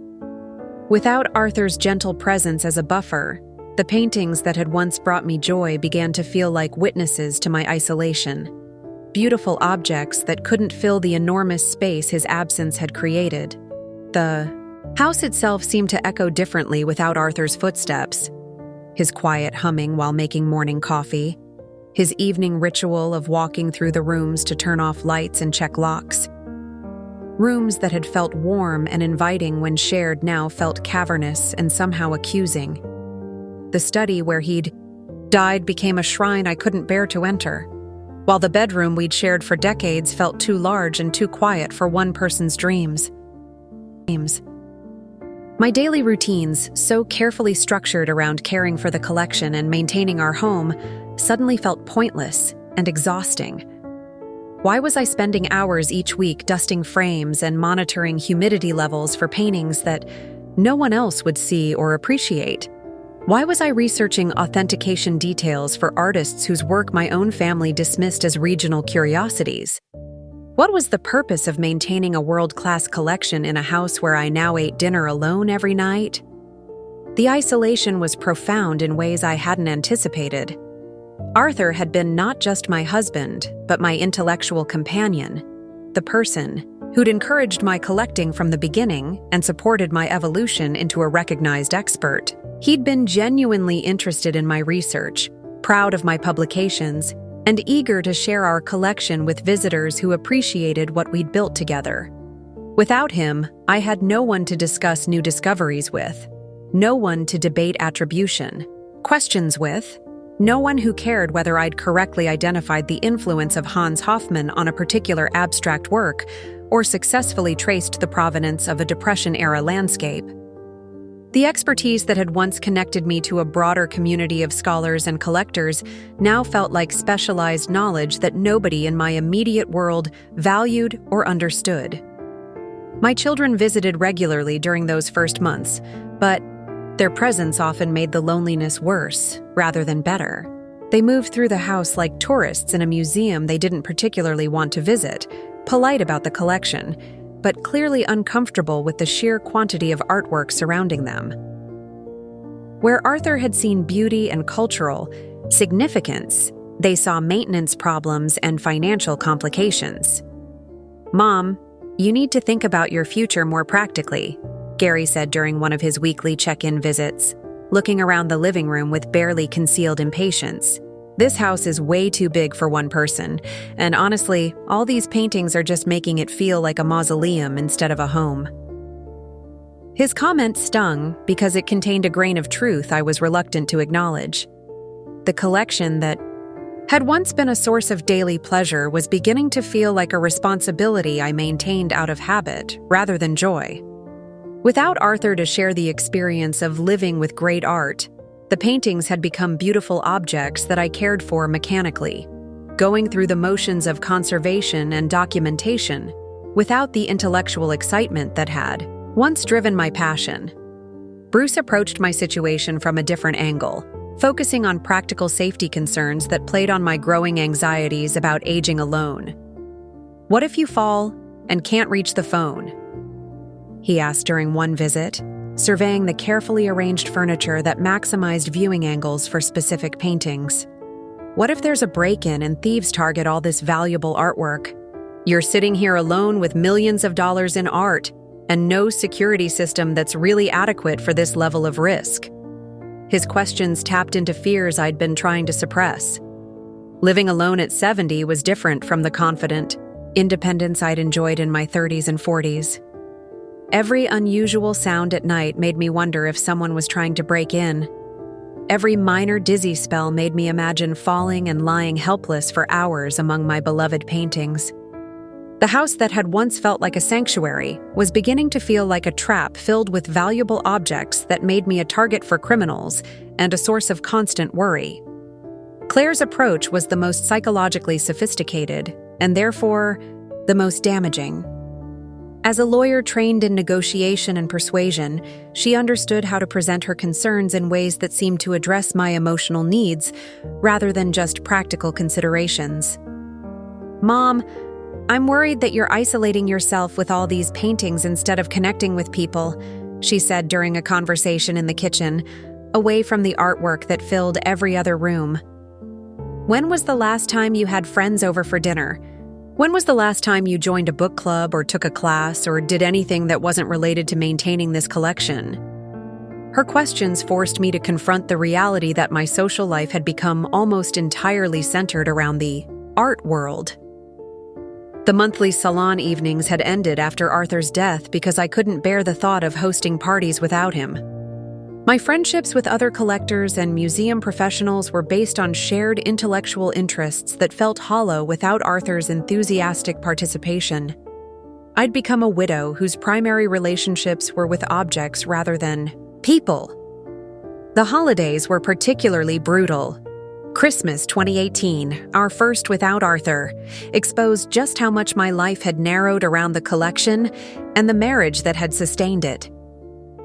Without Arthur's gentle presence as a buffer, the paintings that had once brought me joy began to feel like witnesses to my isolation. Beautiful objects that couldn't fill the enormous space his absence had created. The house itself seemed to echo differently without Arthur's footsteps. His quiet humming while making morning coffee, his evening ritual of walking through the rooms to turn off lights and check locks. Rooms that had felt warm and inviting when shared now felt cavernous and somehow accusing. The study where he'd died became a shrine I couldn't bear to enter, while the bedroom we'd shared for decades felt too large and too quiet for one person's dreams. My daily routines, so carefully structured around caring for the collection and maintaining our home, suddenly felt pointless and exhausting. Why was I spending hours each week dusting frames and monitoring humidity levels for paintings that no one else would see or appreciate? Why was I researching authentication details for artists whose work my own family dismissed as regional curiosities? What was the purpose of maintaining a world-class collection in a house where I now ate dinner alone every night? The isolation was profound in ways I hadn't anticipated. Arthur had been not just my husband, but my intellectual companion, the person who'd encouraged my collecting from the beginning and supported my evolution into a recognized expert. He'd been genuinely interested in my research, proud of my publications, and eager to share our collection with visitors who appreciated what we'd built together. Without him, I had no one to discuss new discoveries with, no one to debate attribution, questions with, no one who cared whether I'd correctly identified the influence of Hans Hofmann on a particular abstract work or successfully traced the provenance of a Depression-era landscape. The expertise that had once connected me to a broader community of scholars and collectors now felt like specialized knowledge that nobody in my immediate world valued or understood. My children visited regularly during those first months, but Their presence often made the loneliness worse, rather than better. They moved through the house like tourists in a museum they didn't particularly want to visit, polite about the collection, but clearly uncomfortable with the sheer quantity of artwork surrounding them. Where Arthur had seen beauty and cultural significance, they saw maintenance problems and financial complications. "Mom, you need to think about your future more practically," Gary said during one of his weekly check-in visits, looking around the living room with barely concealed impatience. "This house is way too big for one person, and honestly, all these paintings are just making it feel like a mausoleum instead of a home." His comment stung because it contained a grain of truth I was reluctant to acknowledge. The collection that had once been a source of daily pleasure was beginning to feel like a responsibility I maintained out of habit rather than joy. Without Arthur to share the experience of living with great art, the paintings had become beautiful objects that I cared for mechanically, going through the motions of conservation and documentation, without the intellectual excitement that had once driven my passion. Bruce approached my situation from a different angle, focusing on practical safety concerns that played on my growing anxieties about aging alone. "What if you fall and can't reach the phone?" he asked during one visit, surveying the carefully arranged furniture that maximized viewing angles for specific paintings. "What if there's a break-in and thieves target all this valuable artwork? You're sitting here alone with millions of dollars in art and no security system that's really adequate for this level of risk." His questions tapped into fears I'd been trying to suppress. Living alone at 70 was different from the confident independence I'd enjoyed in my 30s and 40s. Every unusual sound at night made me wonder if someone was trying to break in. Every minor dizzy spell made me imagine falling and lying helpless for hours among my beloved paintings. The house that had once felt like a sanctuary was beginning to feel like a trap filled with valuable objects that made me a target for criminals and a source of constant worry. Claire's approach was the most psychologically sophisticated, and therefore, the most damaging. As a lawyer trained in negotiation and persuasion, she understood how to present her concerns in ways that seemed to address my emotional needs rather than just practical considerations. "Mom, I'm worried that you're isolating yourself with all these paintings instead of connecting with people," she said during a conversation in the kitchen, away from the artwork that filled every other room. "When was the last time you had friends over for dinner? When was the last time you joined a book club or took a class or did anything that wasn't related to maintaining this collection?" Her questions forced me to confront the reality that my social life had become almost entirely centered around the art world. The monthly salon evenings had ended after Arthur's death because I couldn't bear the thought of hosting parties without him. My friendships with other collectors and museum professionals were based on shared intellectual interests that felt hollow without Arthur's enthusiastic participation. I'd become a widow whose primary relationships were with objects rather than people. The holidays were particularly brutal. Christmas 2018, our first without Arthur, exposed just how much my life had narrowed around the collection and the marriage that had sustained it.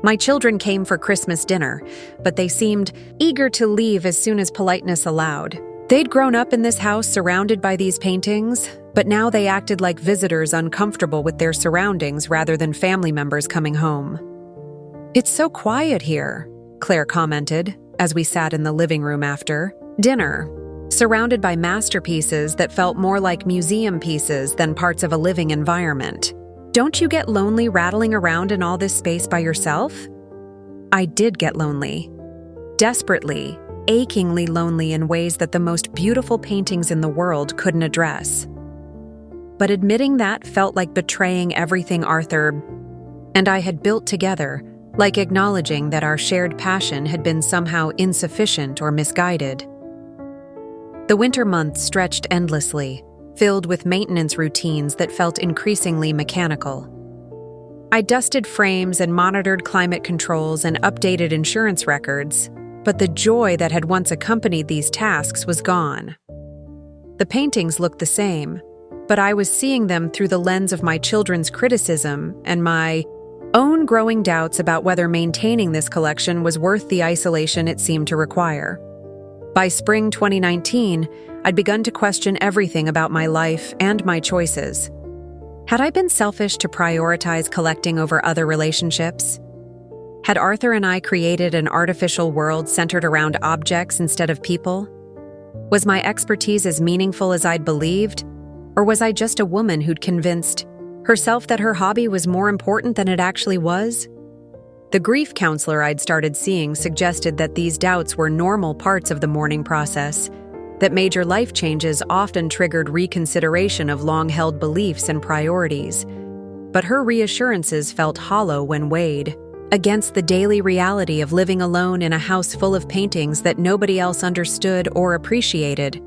My children came for Christmas dinner, but they seemed eager to leave as soon as politeness allowed. They'd grown up in this house surrounded by these paintings, but now they acted like visitors uncomfortable with their surroundings rather than family members coming home. "It's so quiet here," Claire commented, as we sat in the living room after dinner, surrounded by masterpieces that felt more like museum pieces than parts of a living environment. "Don't you get lonely rattling around in all this space by yourself?" I did get lonely. Desperately, achingly lonely in ways that the most beautiful paintings in the world couldn't address. But admitting that felt like betraying everything Arthur and I had built together, like acknowledging that our shared passion had been somehow insufficient or misguided. The winter months stretched endlessly, filled with maintenance routines that felt increasingly mechanical. I dusted frames and monitored climate controls and updated insurance records, but the joy that had once accompanied these tasks was gone. The paintings looked the same, but I was seeing them through the lens of my children's criticism and my own growing doubts about whether maintaining this collection was worth the isolation it seemed to require. By spring 2019, I'd begun to question everything about my life and my choices. Had I been selfish to prioritize collecting over other relationships? Had Arthur and I created an artificial world centered around objects instead of people? Was my expertise as meaningful as I'd believed? Or was I just a woman who'd convinced herself that her hobby was more important than it actually was? The grief counselor I'd started seeing suggested that these doubts were normal parts of the mourning process, that major life changes often triggered reconsideration of long-held beliefs and priorities. But her reassurances felt hollow when weighed against the daily reality of living alone in a house full of paintings that nobody else understood or appreciated.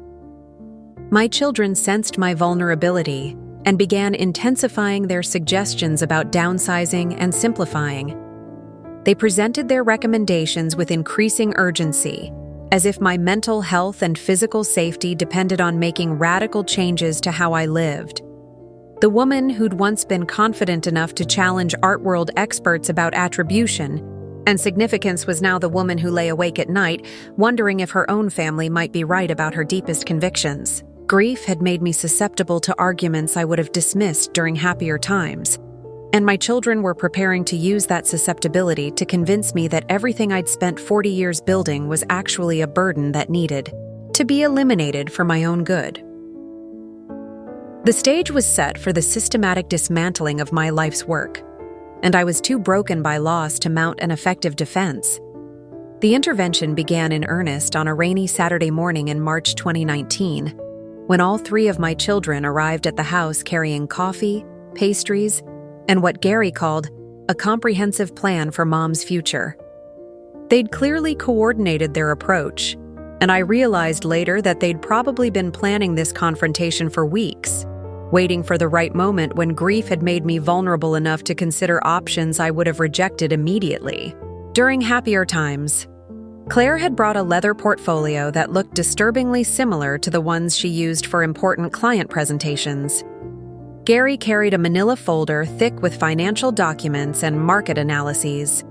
My children sensed my vulnerability and began intensifying their suggestions about downsizing and simplifying. They presented their recommendations with increasing urgency, as if my mental health and physical safety depended on making radical changes to how I lived. The woman who'd once been confident enough to challenge art world experts about attribution and significance was now the woman who lay awake at night, wondering if her own family might be right about her deepest convictions. Grief had made me susceptible to arguments I would have dismissed during happier times, and my children were preparing to use that susceptibility to convince me that everything I'd spent 40 years building was actually a burden that needed to be eliminated for my own good. The stage was set for the systematic dismantling of my life's work, and I was too broken by loss to mount an effective defense. The intervention began in earnest on a rainy Saturday morning in March 2019, when all three of my children arrived at the house carrying coffee, pastries, and what Gary called a comprehensive plan for Mom's future. They'd clearly coordinated their approach, and I realized later that they'd probably been planning this confrontation for weeks, waiting for the right moment when grief had made me vulnerable enough to consider options I would have rejected immediately. During happier times, Claire had brought a leather portfolio that looked disturbingly similar to the ones she used for important client presentations. Gary carried a manila folder thick with financial documents and market analyses.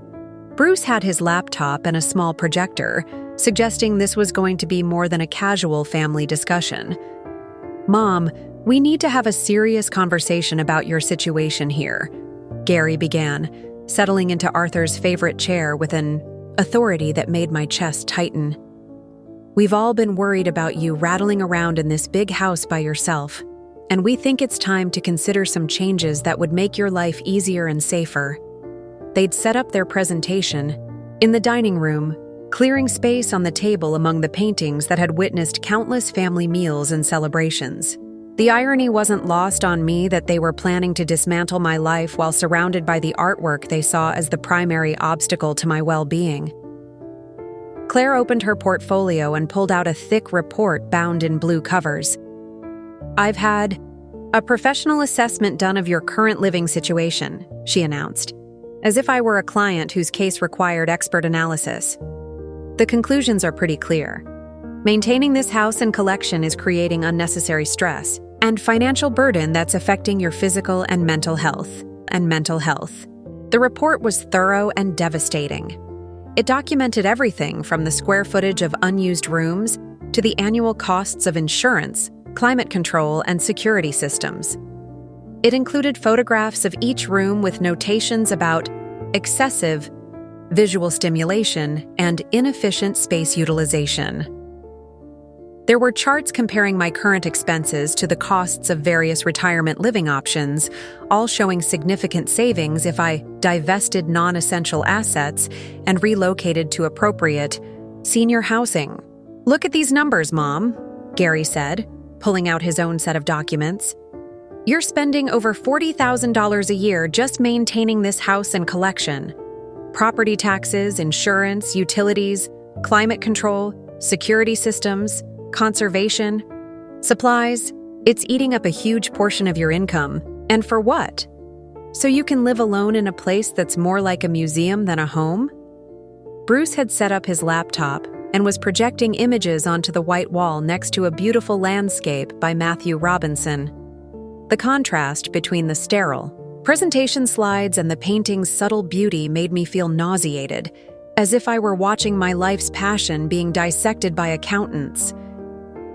Bruce had his laptop and a small projector, suggesting this was going to be more than a casual family discussion. "Mom, we need to have a serious conversation about your situation here," Gary began, settling into Arthur's favorite chair with an authority that made my chest tighten. "We've all been worried about you rattling around in this big house by yourself, and we think it's time to consider some changes that would make your life easier and safer." They'd set up their presentation in the dining room, clearing space on the table among the paintings that had witnessed countless family meals and celebrations. The irony wasn't lost on me that they were planning to dismantle my life while surrounded by the artwork they saw as the primary obstacle to my well-being. Claire opened her portfolio and pulled out a thick report bound in blue covers. "I've had a professional assessment done of your current living situation," she announced, as if I were a client whose case required expert analysis. "The conclusions are pretty clear. Maintaining this house and collection is creating unnecessary stress and financial burden that's affecting your physical and mental health. The report was thorough and devastating. It documented everything from the square footage of unused rooms to the annual costs of insurance, climate control, and security systems. It included photographs of each room with notations about excessive visual stimulation and inefficient space utilization. There were charts comparing my current expenses to the costs of various retirement living options, all showing significant savings if I divested non-essential assets and relocated to appropriate senior housing. "Look at these numbers, Mom," Gary said, pulling out his own set of documents. "You're spending over $40,000 a year just maintaining this house and collection. Property taxes, insurance, utilities, climate control, security systems, conservation, supplies. It's eating up a huge portion of your income. And for what? So you can live alone in a place that's more like a museum than a home?" Bruce had set up his laptop and was projecting images onto the white wall next to a beautiful landscape by Matthew Robinson. The contrast between the sterile, Presentation slides and the painting's subtle beauty made me feel nauseated, as if I were watching my life's passion being dissected by accountants.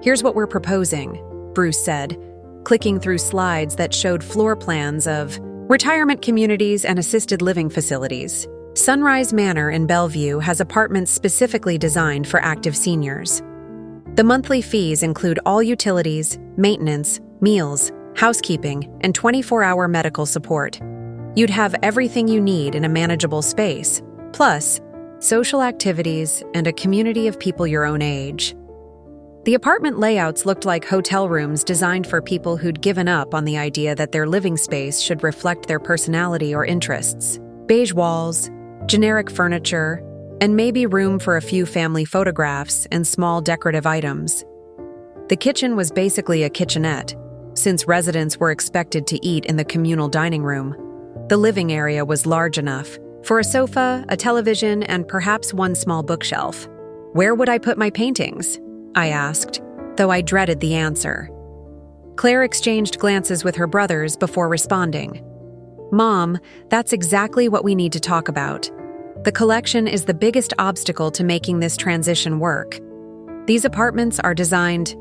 "Here's what we're proposing," Bruce said, clicking through slides that showed floor plans of retirement communities and assisted living facilities. Sunrise Manor in Bellevue has apartments specifically designed for active seniors. The monthly fees include all utilities, maintenance, meals, housekeeping, and 24-hour medical support. You'd have everything you need in a manageable space, plus social activities and a community of people your own age. The apartment layouts looked like hotel rooms designed for people who'd given up on the idea that their living space should reflect their personality or interests. Beige walls, generic furniture, and maybe room for a few family photographs and small decorative items. The kitchen was basically a kitchenette, since residents were expected to eat in the communal dining room. The living area was large enough for a sofa, a television, and perhaps one small bookshelf. "Where would I put my paintings?" I asked, though I dreaded the answer. Claire exchanged glances with her brothers before responding. "Mom, that's exactly what we need to talk about. The collection is the biggest obstacle to making this transition work. These apartments are designed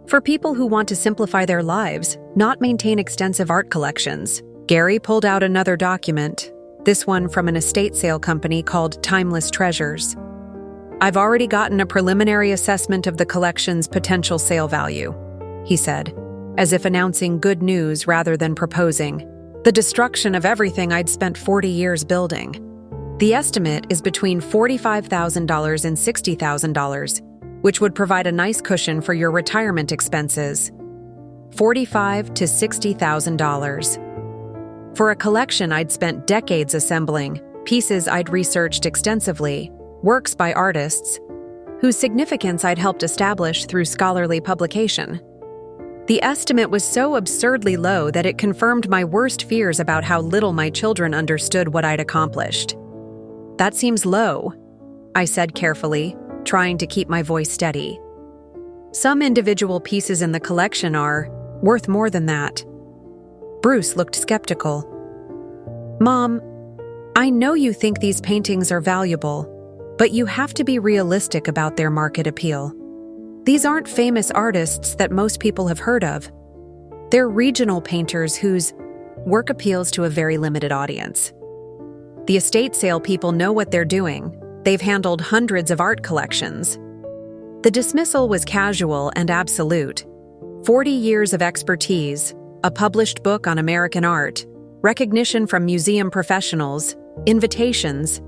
for people who want to simplify their lives, not maintain extensive art collections." Gary pulled out another document, this one from an estate sale company called Timeless Treasures. "I've already gotten a preliminary assessment of the collection's potential sale value," he said, as if announcing good news rather than proposing the destruction of everything I'd spent 40 years building. "The estimate is between $45,000 and $60,000, which would provide a nice cushion for your retirement expenses. $45,000 to $60,000. For a collection I'd spent decades assembling, pieces I'd researched extensively, works by artists, whose significance I'd helped establish through scholarly publication. The estimate was so absurdly low that it confirmed my worst fears about how little my children understood what I'd accomplished." "That seems low," I said carefully, trying to keep my voice steady. "Some individual pieces in the collection are worth more than that." Bruce looked skeptical. "Mom, I know you think these paintings are valuable, but you have to be realistic about their market appeal. These aren't famous artists that most people have heard of. They're regional painters whose work appeals to a very limited audience. The estate sale people know what they're doing. They've handled hundreds of art collections." The dismissal was casual and absolute. 40 years of expertise, a published book on American art, recognition from museum professionals, invitations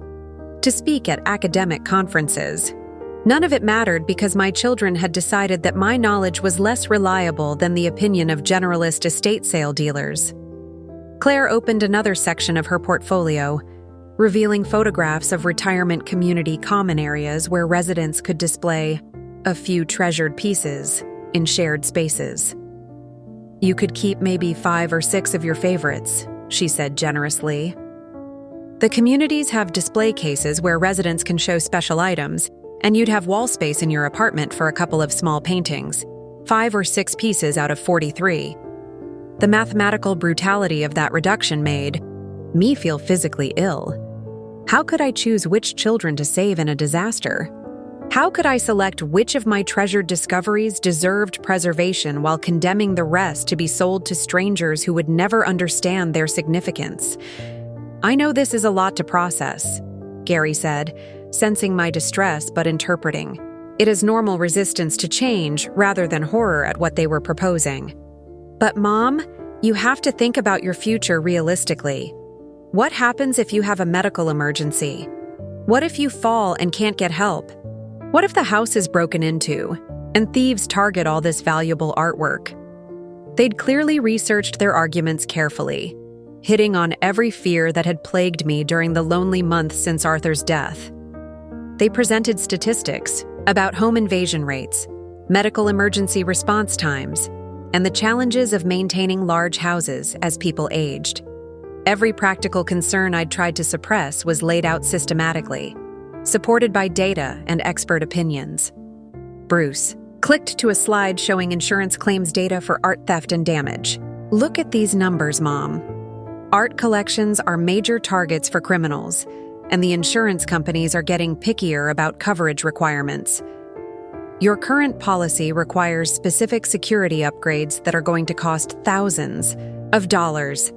to speak at academic conferences. None of it mattered because my children had decided that my knowledge was less reliable than the opinion of generalist estate sale dealers. Claire opened another section of her portfolio, revealing photographs of retirement community common areas where residents could display a few treasured pieces in shared spaces. "You could keep maybe 5 or 6 of your favorites," she said generously. "The communities have display cases where residents can show special items, and you'd have wall space in your apartment for a couple of small paintings, 5 or 6 pieces out of 43. The mathematical brutality of that reduction made me feel physically ill. How could I choose which children to save in a disaster? How could I select which of my treasured discoveries deserved preservation while condemning the rest to be sold to strangers who would never understand their significance? I know this is a lot to process," Gary said, sensing my distress but interpreting. It is normal resistance to change rather than horror at what they were proposing. "But Mom, you have to think about your future realistically. What happens if you have a medical emergency? What if you fall and can't get help? What if the house is broken into and thieves target all this valuable artwork?" They'd clearly researched their arguments carefully, hitting on every fear that had plagued me during the lonely months since Arthur's death. They presented statistics about home invasion rates, medical emergency response times, and the challenges of maintaining large houses as people aged. Every practical concern I'd tried to suppress was laid out systematically, supported by data and expert opinions. Bruce clicked to a slide showing insurance claims data for art theft and damage. "Look at these numbers, Mom. Art collections are major targets for criminals, and the insurance companies are getting pickier about coverage requirements. Your current policy requires specific security upgrades that are going to cost thousands of dollars.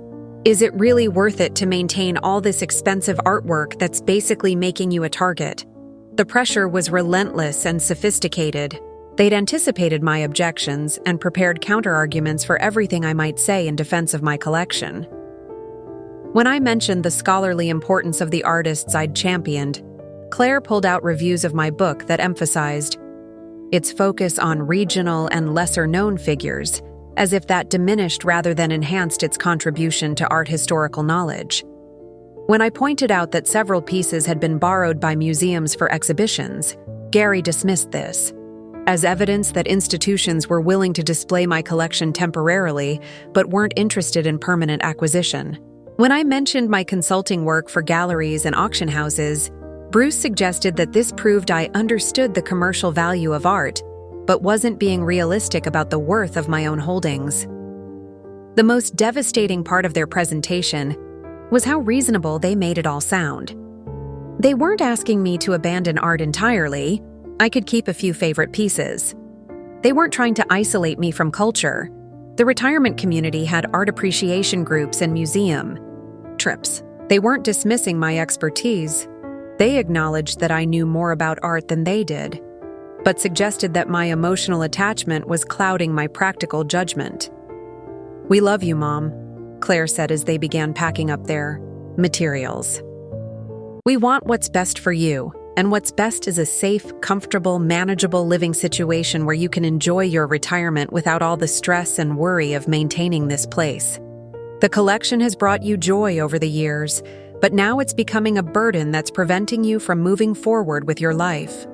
Is it really worth it to maintain all this expensive artwork that's basically making you a target? The pressure was relentless and sophisticated. They'd anticipated my objections and prepared counterarguments for everything I might say in defense of my collection. When I mentioned the scholarly importance of the artists I'd championed, Claire pulled out reviews of my book that emphasized its focus on regional and lesser-known figures, as if that diminished rather than enhanced its contribution to art historical knowledge. When I pointed out that several pieces had been borrowed by museums for exhibitions, Gary dismissed this as evidence that institutions were willing to display my collection temporarily but weren't interested in permanent acquisition. When I mentioned my consulting work for galleries and auction houses, Bruce suggested that this proved I understood the commercial value of art, but wasn't being realistic about the worth of my own holdings. The most devastating part of their presentation was how reasonable they made it all sound. They weren't asking me to abandon art entirely. I could keep a few favorite pieces. They weren't trying to isolate me from culture. The retirement community had art appreciation groups and museum trips. They weren't dismissing my expertise. They acknowledged that I knew more about art than they did, but suggested that my emotional attachment was clouding my practical judgment. "We love you, Mom," Claire said as they began packing up their materials. "We want what's best for you, and what's best is a safe, comfortable, manageable living situation where you can enjoy your retirement without all the stress and worry of maintaining this place. The collection has brought you joy over the years, but now it's becoming a burden that's preventing you from moving forward with your life."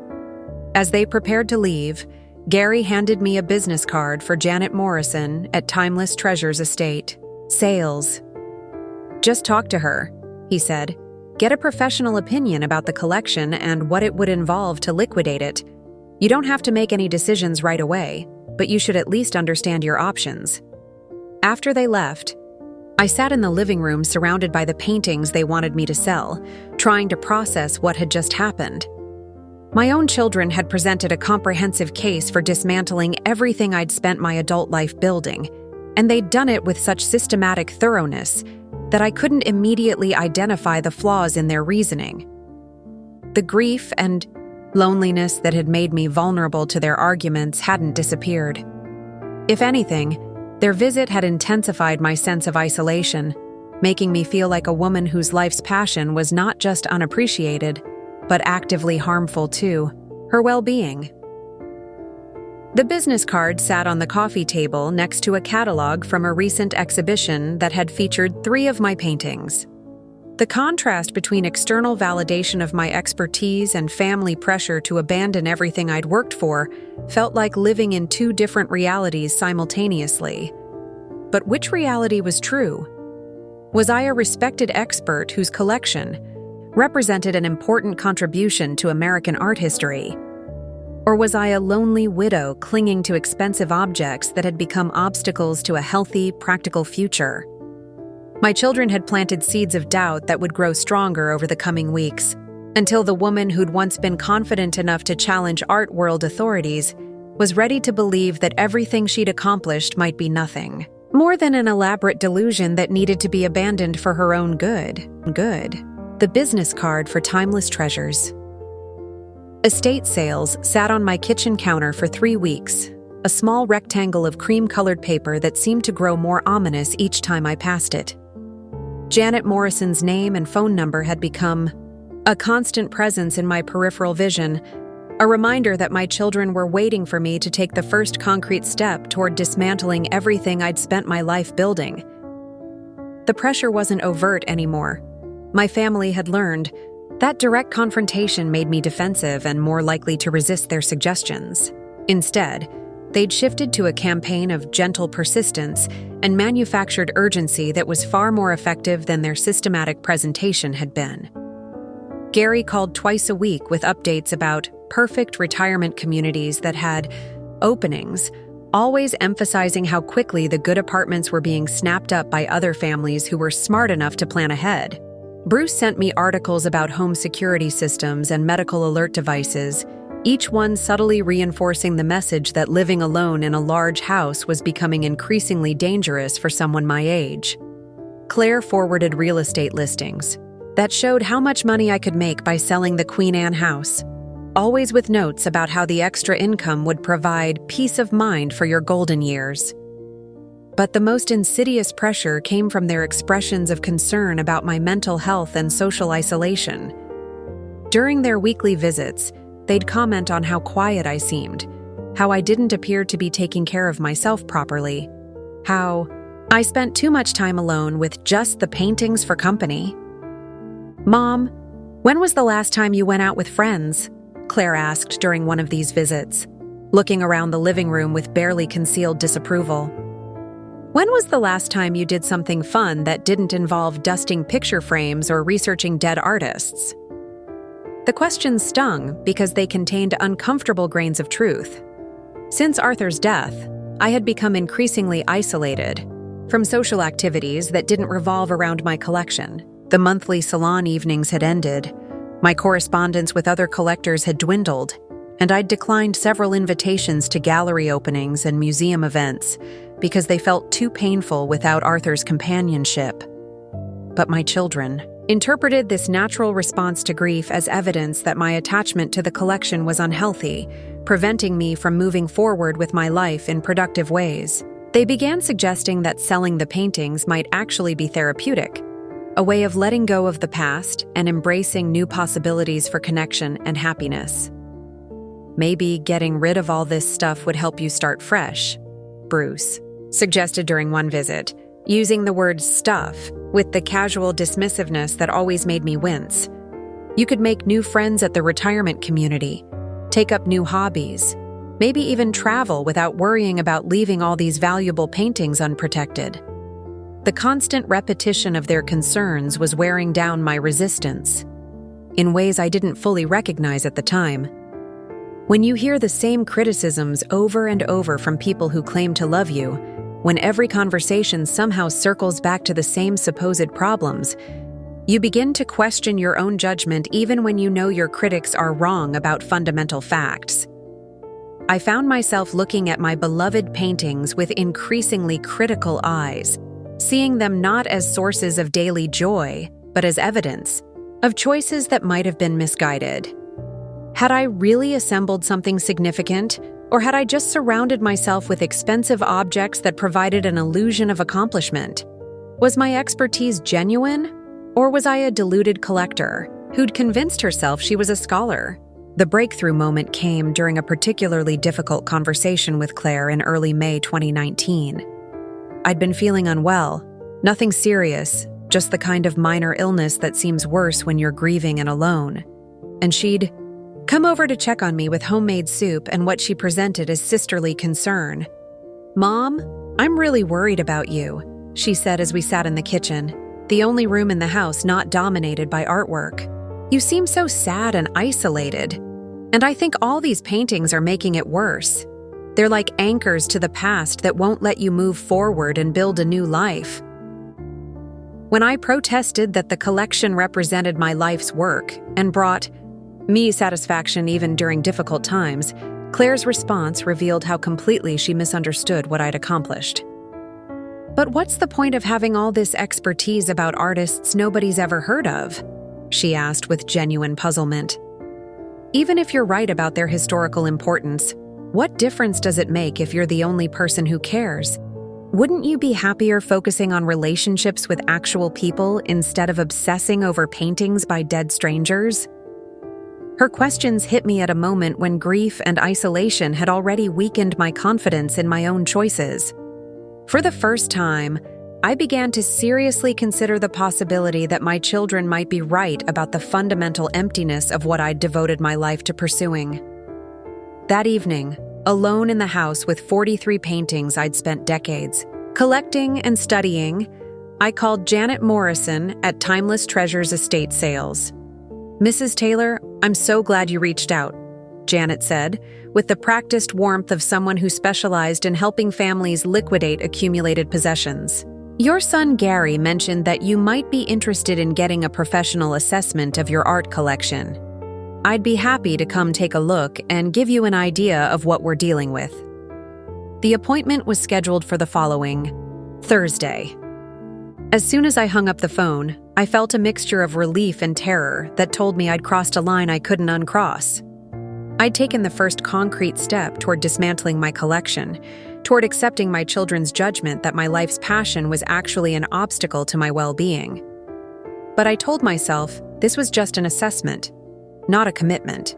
As they prepared to leave, Gary handed me a business card for Janet Morrison at Timeless Treasures Estate. Sales. "Just talk to her," he said. "Get a professional opinion about the collection and what it would involve to liquidate it. You don't have to make any decisions right away, but you should at least understand your options." After they left, I sat in the living room surrounded by the paintings they wanted me to sell, trying to process what had just happened. My own children had presented a comprehensive case for dismantling everything I'd spent my adult life building, and they'd done it with such systematic thoroughness that I couldn't immediately identify the flaws in their reasoning. The grief and loneliness that had made me vulnerable to their arguments hadn't disappeared. If anything, their visit had intensified my sense of isolation, making me feel like a woman whose life's passion was not just unappreciated, but actively harmful to her well-being. The business card sat on the coffee table next to a catalog from a recent exhibition that had featured 3 of my paintings. The contrast between external validation of my expertise and family pressure to abandon everything I'd worked for felt like living in 2 different realities simultaneously. But which reality was true? Was I a respected expert whose collection represented an important contribution to American art history? Or was I a lonely widow clinging to expensive objects that had become obstacles to a healthy, practical future? My children had planted seeds of doubt that would grow stronger over the coming weeks, until the woman who'd once been confident enough to challenge art world authorities was ready to believe that everything she'd accomplished might be nothing more than an elaborate delusion that needed to be abandoned for her own good. The business card for Timeless Treasures. Estate sales sat on my kitchen counter for 3 weeks, a small rectangle of cream-colored paper that seemed to grow more ominous each time I passed it. Janet Morrison's name and phone number had become a constant presence in my peripheral vision, a reminder that my children were waiting for me to take the first concrete step toward dismantling everything I'd spent my life building. The pressure wasn't overt anymore. My family had learned that direct confrontation made me defensive and more likely to resist their suggestions. Instead, they'd shifted to a campaign of gentle persistence and manufactured urgency that was far more effective than their systematic presentation had been. Gary called twice a week with updates about perfect retirement communities that had openings always emphasizing how quickly the good apartments were being snapped up by other families who were smart enough to plan ahead. Bruce sent me articles about home security systems and medical alert devices, each one subtly reinforcing the message that living alone in a large house was becoming increasingly dangerous for someone my age. Claire forwarded real estate listings that showed how much money I could make by selling the Queen Anne house, always with notes about how the extra income would provide peace of mind for your golden years. But the most insidious pressure came from their expressions of concern about my mental health and social isolation. During their weekly visits, they'd comment on how quiet I seemed, how I didn't appear to be taking care of myself properly, how I spent too much time alone with just the paintings for company. "Mom, when was the last time you went out with friends?" Claire asked during one of these visits, looking around the living room with barely concealed disapproval. "When was the last time you did something fun that didn't involve dusting picture frames or researching dead artists?" The questions stung because they contained uncomfortable grains of truth. Since Arthur's death, I had become increasingly isolated from social activities that didn't revolve around my collection. The monthly salon evenings had ended, my correspondence with other collectors had dwindled, and I'd declined several invitations to gallery openings and museum events because they felt too painful without Arthur's companionship. But my children interpreted this natural response to grief as evidence that my attachment to the collection was unhealthy, preventing me from moving forward with my life in productive ways. They began suggesting that selling the paintings might actually be therapeutic, a way of letting go of the past and embracing new possibilities for connection and happiness. "Maybe getting rid of all this stuff would help you start fresh," Bruce suggested during one visit, using the word stuff with the casual dismissiveness that always made me wince. "You could make new friends at the retirement community, take up new hobbies, maybe even travel without worrying about leaving all these valuable paintings unprotected." The constant repetition of their concerns was wearing down my resistance in ways I didn't fully recognize at the time. When you hear the same criticisms over and over from people who claim to love you, when every conversation somehow circles back to the same supposed problems, you begin to question your own judgment even when you know your critics are wrong about fundamental facts. I found myself looking at my beloved paintings with increasingly critical eyes, seeing them not as sources of daily joy, but as evidence of choices that might have been misguided. Had I really assembled something significant, or had I just surrounded myself with expensive objects that provided an illusion of accomplishment? Was my expertise genuine, or was I a deluded collector who'd convinced herself she was a scholar? The breakthrough moment came during a particularly difficult conversation with Claire in early May 2019. I'd been feeling unwell, nothing serious, just the kind of minor illness that seems worse when you're grieving and alone. And she'd come over to check on me with homemade soup and what she presented as sisterly concern. "Mom, I'm really worried about you," she said as we sat in the kitchen, the only room in the house not dominated by artwork. "You seem so sad and isolated, and I think all these paintings are making it worse. They're like anchors to the past that won't let you move forward and build a new life." When I protested that the collection represented my life's work and brought me satisfaction even during difficult times, Claire's response revealed how completely she misunderstood what I'd accomplished. "But what's the point of having all this expertise about artists nobody's ever heard of?" she asked with genuine puzzlement. "Even if you're right about their historical importance, what difference does it make if you're the only person who cares? Wouldn't you be happier focusing on relationships with actual people instead of obsessing over paintings by dead strangers?" Her questions hit me at a moment when grief and isolation had already weakened my confidence in my own choices. For the first time, I began to seriously consider the possibility that my children might be right about the fundamental emptiness of what I'd devoted my life to pursuing. That evening, alone in the house with 43 paintings I'd spent decades collecting and studying, I called Janet Morrison at Timeless Treasures estate sales. "Mrs. Taylor, I'm so glad you reached out. Janet said, with the practiced warmth of someone who specialized in helping families liquidate accumulated possessions. Your son Gary mentioned that you might be interested in getting a professional assessment of your art collection. I'd be happy to come take a look and give you an idea of what we're dealing with. The appointment was scheduled for the following Thursday. As soon as I hung up the phone, I felt a mixture of relief and terror that told me I'd crossed a line I couldn't uncross. I'd taken the first concrete step toward dismantling my collection, toward accepting my children's judgment that my life's passion was actually an obstacle to my well-being. But I told myself this was just an assessment, not a commitment.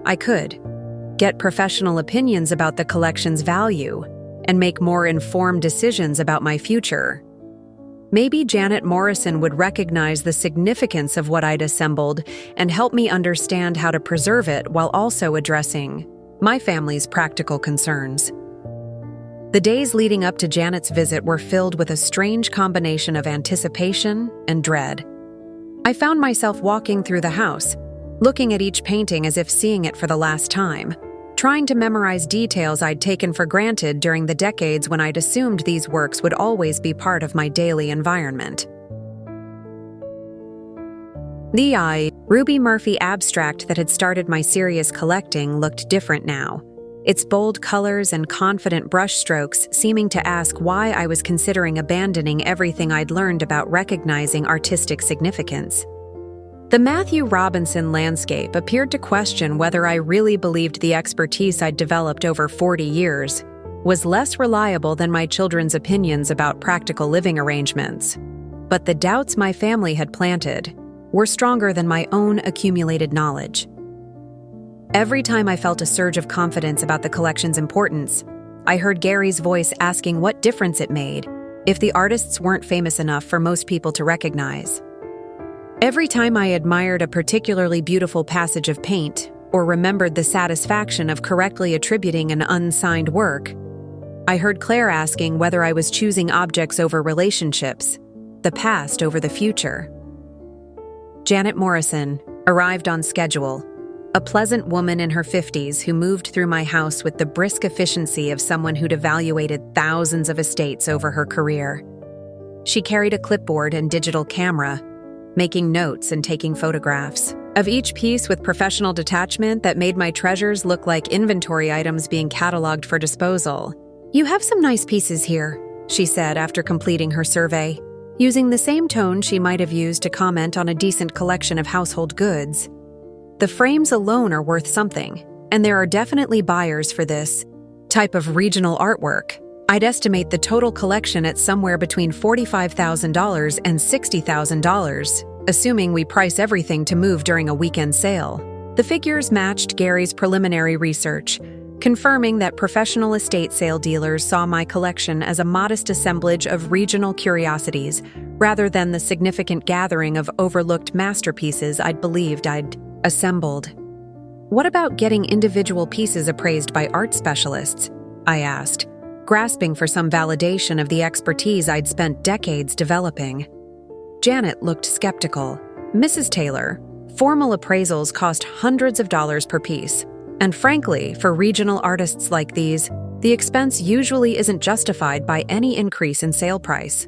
I could get professional opinions about the collection's value and make more informed decisions about my future. Maybe Janet Morrison would recognize the significance of what I'd assembled and help me understand how to preserve it while also addressing my family's practical concerns. The days leading up to Janet's visit were filled with a strange combination of anticipation and dread. I found myself walking through the house, looking at each painting as if seeing it for the last time, trying to memorize details I'd taken for granted during the decades when I'd assumed these works would always be part of my daily environment. The Ruby Murphy abstract that had started my serious collecting looked different now, its bold colors and confident brushstrokes seeming to ask why I was considering abandoning everything I'd learned about recognizing artistic significance. The Matthew Robinson landscape appeared to question whether I really believed the expertise I'd developed over 40 years was less reliable than my children's opinions about practical living arrangements. But the doubts my family had planted were stronger than my own accumulated knowledge. Every time I felt a surge of confidence about the collection's importance, I heard Gary's voice asking what difference it made if the artists weren't famous enough for most people to recognize. Every time I admired a particularly beautiful passage of paint or remembered the satisfaction of correctly attributing an unsigned work, I heard Claire asking whether I was choosing objects over relationships, the past over the future. Janet Morrison arrived on schedule, a pleasant woman in her 50s who moved through my house with the brisk efficiency of someone who'd evaluated thousands of estates over her career. She carried a clipboard and digital camera, making notes and taking photographs of each piece with professional detachment that made my treasures look like inventory items being cataloged for disposal. "You have some nice pieces here," she said after completing her survey, using the same tone she might have used to comment on a decent collection of household goods. "The frames alone are worth something, and there are definitely buyers for this type of regional artwork. I'd estimate the total collection at somewhere between $45,000 and $60,000, assuming we price everything to move during a weekend sale." The figures matched Gary's preliminary research, confirming that professional estate sale dealers saw my collection as a modest assemblage of regional curiosities rather than the significant gathering of overlooked masterpieces I'd believed I'd assembled. "What about getting individual pieces appraised by art specialists?" I asked, grasping for some validation of the expertise I'd spent decades developing. Janet looked skeptical. "Mrs. Taylor, formal appraisals cost hundreds of dollars per piece, and frankly, for regional artists like these, the expense usually isn't justified by any increase in sale price.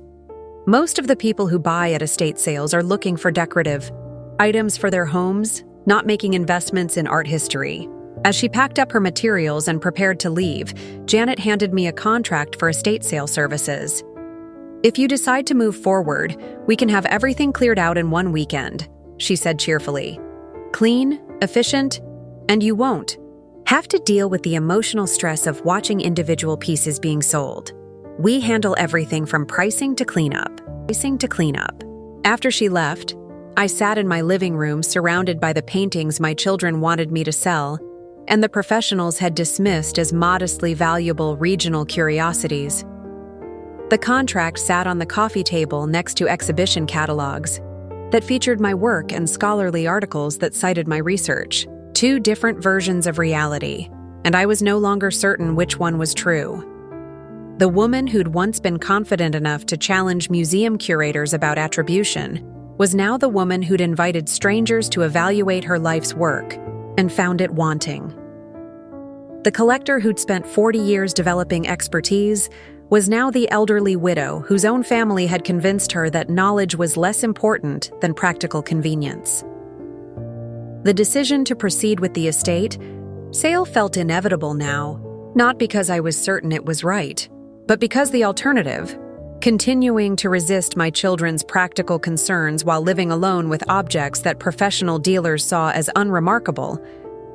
Most of the people who buy at estate sales are looking for decorative items for their homes, not making investments in art history." As she packed up her materials and prepared to leave, Janet handed me a contract for estate sale services. "If you decide to move forward, we can have everything cleared out in one weekend," she said cheerfully. "Clean, efficient, and you won't have to deal with the emotional stress of watching individual pieces being sold. We handle everything from pricing to cleanup. After she left, I sat in my living room surrounded by the paintings my children wanted me to sell, and the professionals had dismissed as modestly valuable regional curiosities. The contract sat on the coffee table next to exhibition catalogs that featured my work and scholarly articles that cited my research. Two different versions of reality, and I was no longer certain which one was true. The woman who'd once been confident enough to challenge museum curators about attribution was now the woman who'd invited strangers to evaluate her life's work and found it wanting. The collector who'd spent 40 years developing expertise was now the elderly widow whose own family had convinced her that knowledge was less important than practical convenience. The decision to proceed with the estate sale felt inevitable now, not because I was certain it was right, but because the alternative, continuing to resist my children's practical concerns while living alone with objects that professional dealers saw as unremarkable,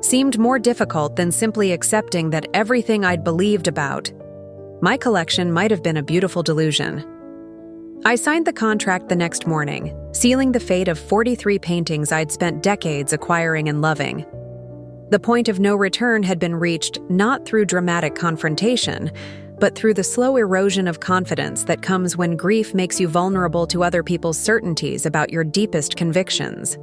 seemed more difficult than simply accepting that everything I'd believed about my collection might have been a beautiful delusion. I signed the contract the next morning, sealing the fate of 43 paintings I'd spent decades acquiring and loving. The point of no return had been reached not through dramatic confrontation, but through the slow erosion of confidence that comes when grief makes you vulnerable to other people's certainties about your deepest convictions.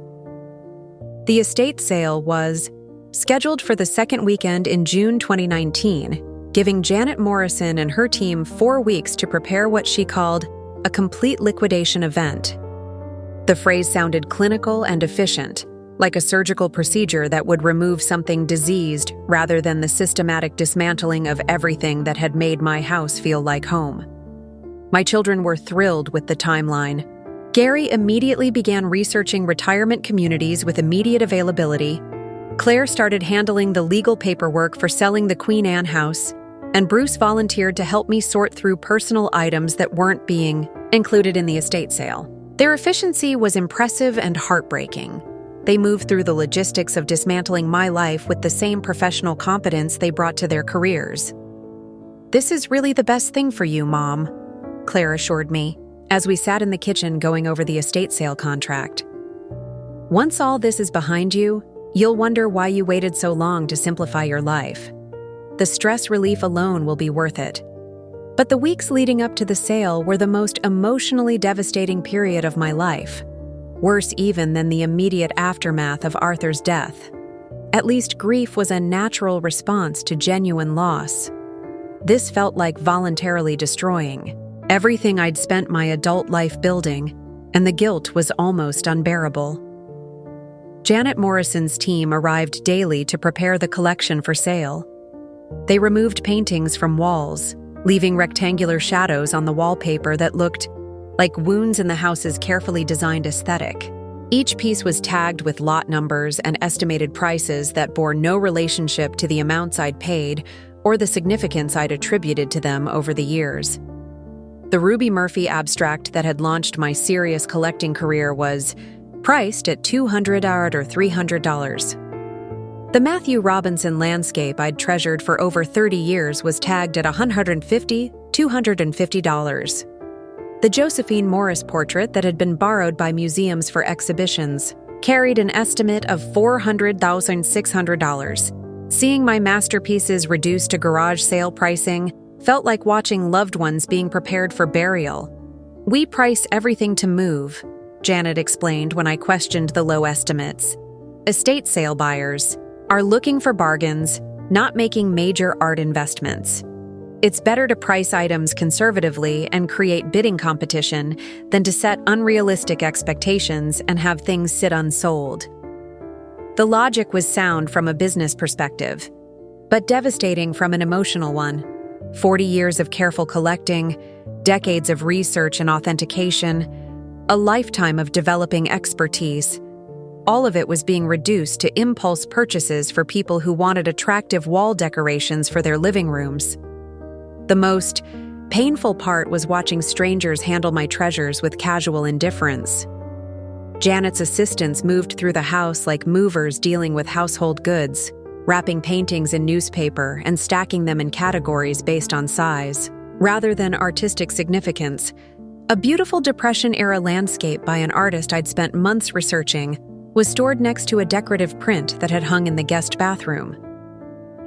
The estate sale was scheduled for the second weekend in June 2019, giving Janet Morrison and her team 4 weeks to prepare what she called a complete liquidation event. The phrase sounded clinical and efficient, like a surgical procedure that would remove something diseased rather than the systematic dismantling of everything that had made my house feel like home. My children were thrilled with the timeline. Gary immediately began researching retirement communities with immediate availability. Claire started handling the legal paperwork for selling the Queen Anne house, and Bruce volunteered to help me sort through personal items that weren't being included in the estate sale. Their efficiency was impressive and heartbreaking. They moved through the logistics of dismantling my life with the same professional competence they brought to their careers. "This is really the best thing for you, Mom," Claire assured me, as we sat in the kitchen going over the estate sale contract. "Once all this is behind you, you'll wonder why you waited so long to simplify your life. The stress relief alone will be worth it." But the weeks leading up to the sale were the most emotionally devastating period of my life, worse even than the immediate aftermath of Arthur's death. At least grief was a natural response to genuine loss. This felt like voluntarily destroying everything I'd spent my adult life building, and the guilt was almost unbearable. Janet Morrison's team arrived daily to prepare the collection for sale. They removed paintings from walls, leaving rectangular shadows on the wallpaper that looked like wounds in the house's carefully designed aesthetic. Each piece was tagged with lot numbers and estimated prices that bore no relationship to the amounts I'd paid or the significance I'd attributed to them over the years. The Ruby Murphy abstract that had launched my serious collecting career was priced at $200 or $300. The Matthew Robinson landscape I'd treasured for over 30 years was tagged at $150, $250. The Josephine Morris portrait that had been borrowed by museums for exhibitions carried an estimate of $400,600. Seeing my masterpieces reduced to garage sale pricing felt like watching loved ones being prepared for burial. "We price everything to move," Janet explained when I questioned the low estimates. "Estate sale buyers are looking for bargains, not making major art investments. It's better to price items conservatively and create bidding competition than to set unrealistic expectations and have things sit unsold." The logic was sound from a business perspective, but devastating from an emotional one. 40 years of careful collecting, decades of research and authentication, a lifetime of developing expertise. All of it was being reduced to impulse purchases for people who wanted attractive wall decorations for their living rooms. The most painful part was watching strangers handle my treasures with casual indifference. Janet's assistants moved through the house like movers dealing with household goods, wrapping paintings in newspaper and stacking them in categories based on size, rather than artistic significance. A beautiful Depression-era landscape by an artist I'd spent months researching was stored next to a decorative print that had hung in the guest bathroom.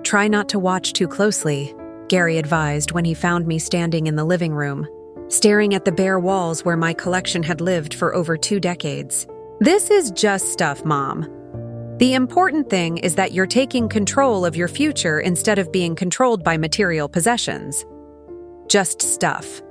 "Try not to watch too closely," Gary advised when he found me standing in the living room, staring at the bare walls where my collection had lived for over 2 decades. "This is just stuff, Mom. The important thing is that you're taking control of your future instead of being controlled by material possessions. Just stuff."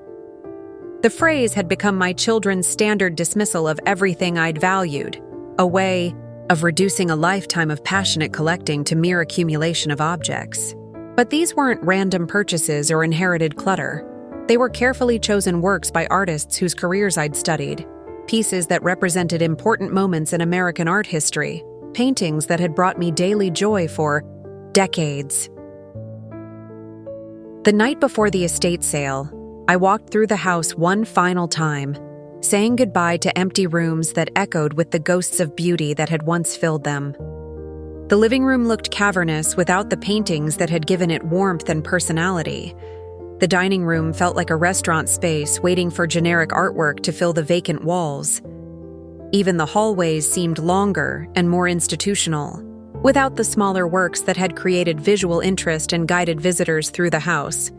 The phrase had become my children's standard dismissal of everything I'd valued, a way of reducing a lifetime of passionate collecting to mere accumulation of objects. But these weren't random purchases or inherited clutter. They were carefully chosen works by artists whose careers I'd studied, pieces that represented important moments in American art history, paintings that had brought me daily joy for decades. The night before the estate sale, I walked through the house one final time, saying goodbye to empty rooms that echoed with the ghosts of beauty that had once filled them. The living room looked cavernous without the paintings that had given it warmth and personality. The dining room felt like a restaurant space waiting for generic artwork to fill the vacant walls. Even the hallways seemed longer and more institutional, without the smaller works that had created visual interest and guided visitors through the house.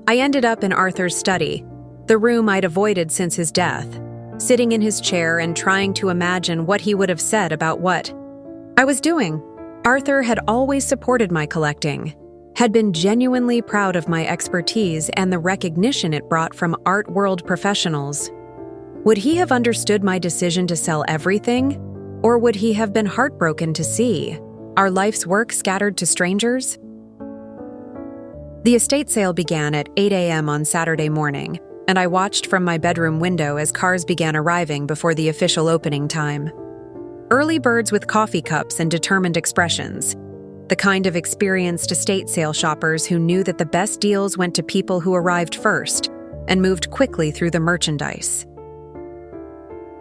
I ended up in Arthur's study, the room I'd avoided since his death, sitting in his chair and trying to imagine what he would have said about what I was doing. Arthur had always supported my collecting, had been genuinely proud of my expertise and the recognition it brought from art world professionals. Would he have understood my decision to sell everything? Or would he have been heartbroken to see our life's work scattered to strangers? The estate sale began at 8 a.m. on Saturday morning, and I watched from my bedroom window as cars began arriving before the official opening time. Early birds with coffee cups and determined expressions, the kind of experienced estate sale shoppers who knew that the best deals went to people who arrived first and moved quickly through the merchandise.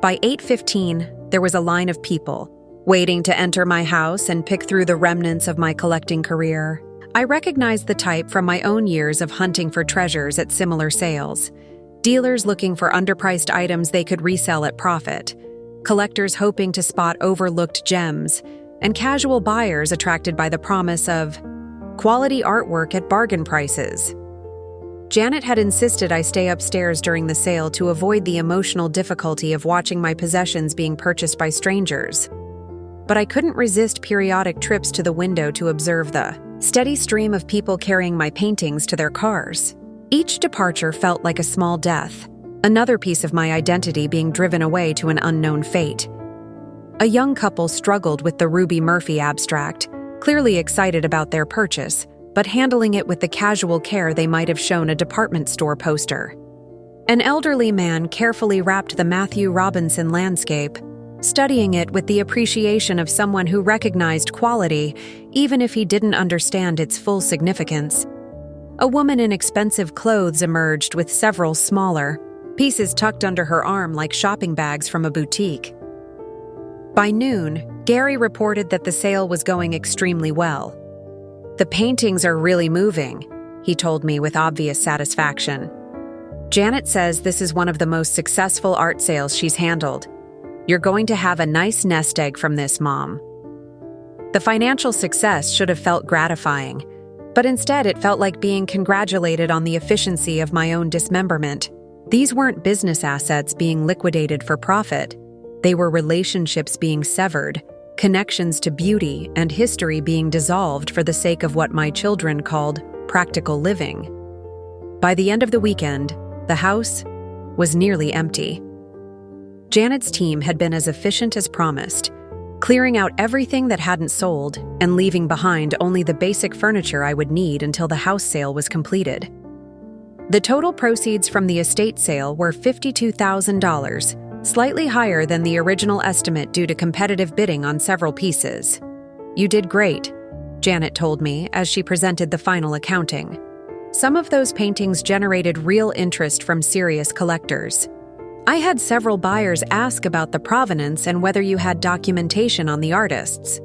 By 8:15, there was a line of people, waiting to enter my house and pick through the remnants of my collecting career. I recognized the type from my own years of hunting for treasures at similar sales. Dealers looking for underpriced items they could resell at profit, collectors hoping to spot overlooked gems, and casual buyers attracted by the promise of quality artwork at bargain prices. Janet had insisted I stay upstairs during the sale to avoid the emotional difficulty of watching my possessions being purchased by strangers. But I couldn't resist periodic trips to the window to observe the steady stream of people carrying my paintings to their cars. Each departure felt like a small death, another piece of my identity being driven away to an unknown fate. A young couple struggled with the Ruby Murphy abstract, clearly excited about their purchase, but handling it with the casual care they might have shown a department store poster. An elderly man carefully wrapped the Matthew Robinson landscape, studying it with the appreciation of someone who recognized quality, even if he didn't understand its full significance. A woman in expensive clothes emerged with several smaller pieces tucked under her arm like shopping bags from a boutique. By noon, Gary reported that the sale was going extremely well. "The paintings are really moving," he told me with obvious satisfaction. "Janet says this is one of the most successful art sales she's handled. You're going to have a nice nest egg from this, Mom." The financial success should have felt gratifying, but instead it felt like being congratulated on the efficiency of my own dismemberment. These weren't business assets being liquidated for profit. They were relationships being severed, connections to beauty and history being dissolved for the sake of what my children called practical living. By the end of the weekend, the house was nearly empty. Janet's team had been as efficient as promised, clearing out everything that hadn't sold and leaving behind only the basic furniture I would need until the house sale was completed. The total proceeds from the estate sale were $52,000, slightly higher than the original estimate due to competitive bidding on several pieces. "You did great," Janet told me as she presented the final accounting. Some of those paintings generated real interest from serious collectors. I had several buyers ask about the provenance and whether you had documentation on the artists.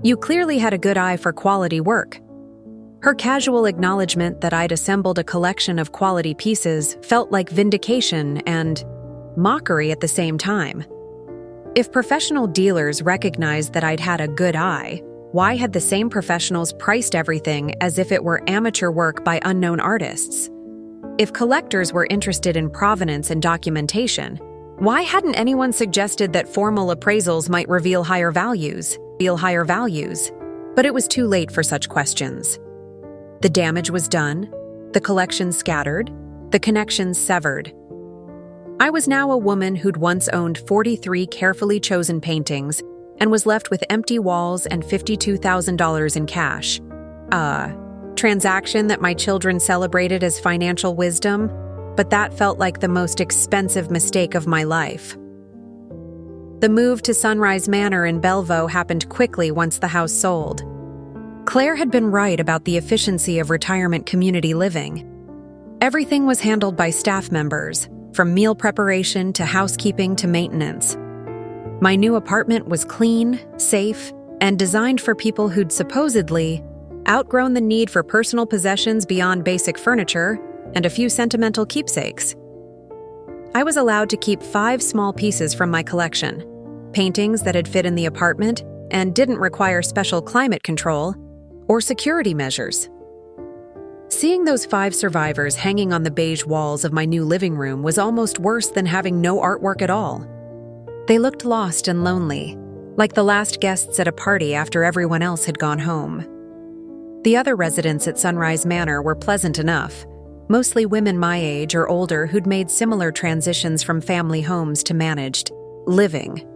"You clearly had a good eye for quality work." Her casual acknowledgement that I'd assembled a collection of quality pieces felt like vindication and mockery at the same time. If professional dealers recognized that I'd had a good eye, why had the same professionals priced everything as if it were amateur work by unknown artists? If collectors were interested in provenance and documentation, why hadn't anyone suggested that formal appraisals might reveal higher values? But it was too late for such questions. The damage was done, the collection scattered, the connections severed. I was now a woman who'd once owned 43 carefully chosen paintings and was left with empty walls and $52,000 in cash. transaction that my children celebrated as financial wisdom, but that felt like the most expensive mistake of my life. The move to Sunrise Manor in Bellevue happened quickly once the house sold. Claire had been right about the efficiency of retirement community living. Everything was handled by staff members, from meal preparation to housekeeping to maintenance. My new apartment was clean, safe, and designed for people who'd supposedly outgrown the need for personal possessions beyond basic furniture and a few sentimental keepsakes. I was allowed to keep 5 small pieces from my collection, paintings that had fit in the apartment and didn't require special climate control or security measures. Seeing those 5 survivors hanging on the beige walls of my new living room was almost worse than having no artwork at all. They looked lost and lonely, like the last guests at a party after everyone else had gone home. The other residents at Sunrise Manor were pleasant enough, mostly women my age or older who'd made similar transitions from family homes to managed living.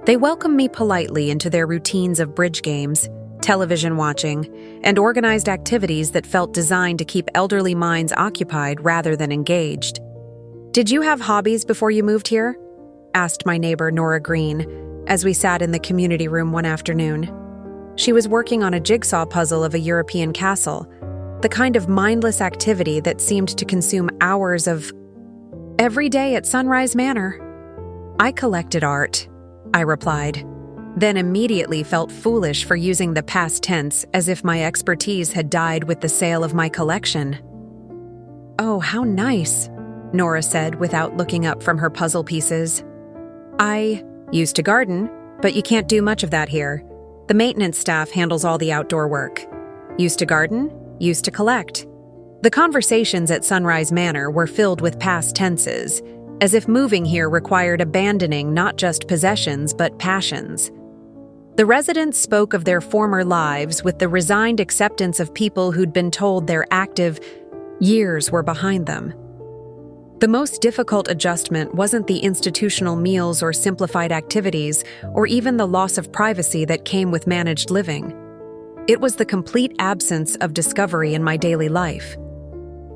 They welcomed me politely into their routines of bridge games, television watching, and organized activities that felt designed to keep elderly minds occupied rather than engaged. "Did you have hobbies before you moved here?" asked my neighbor Nora Green as we sat in the community room one afternoon. She was working on a jigsaw puzzle of a European castle, the kind of mindless activity that seemed to consume hours of every day at Sunrise Manor. "I collected art," I replied, then immediately felt foolish for using the past tense as if my expertise had died with the sale of my collection. "Oh, how nice," Nora said without looking up from her puzzle pieces. "I used to garden, but you can't do much of that here. The maintenance staff handles all the outdoor work. Used to garden, used to collect." The conversations at Sunrise Manor were filled with past tenses, as if moving here required abandoning not just possessions but passions. The residents spoke of their former lives with the resigned acceptance of people who'd been told their active years were behind them. The most difficult adjustment wasn't the institutional meals or simplified activities, or even the loss of privacy that came with managed living. It was the complete absence of discovery in my daily life.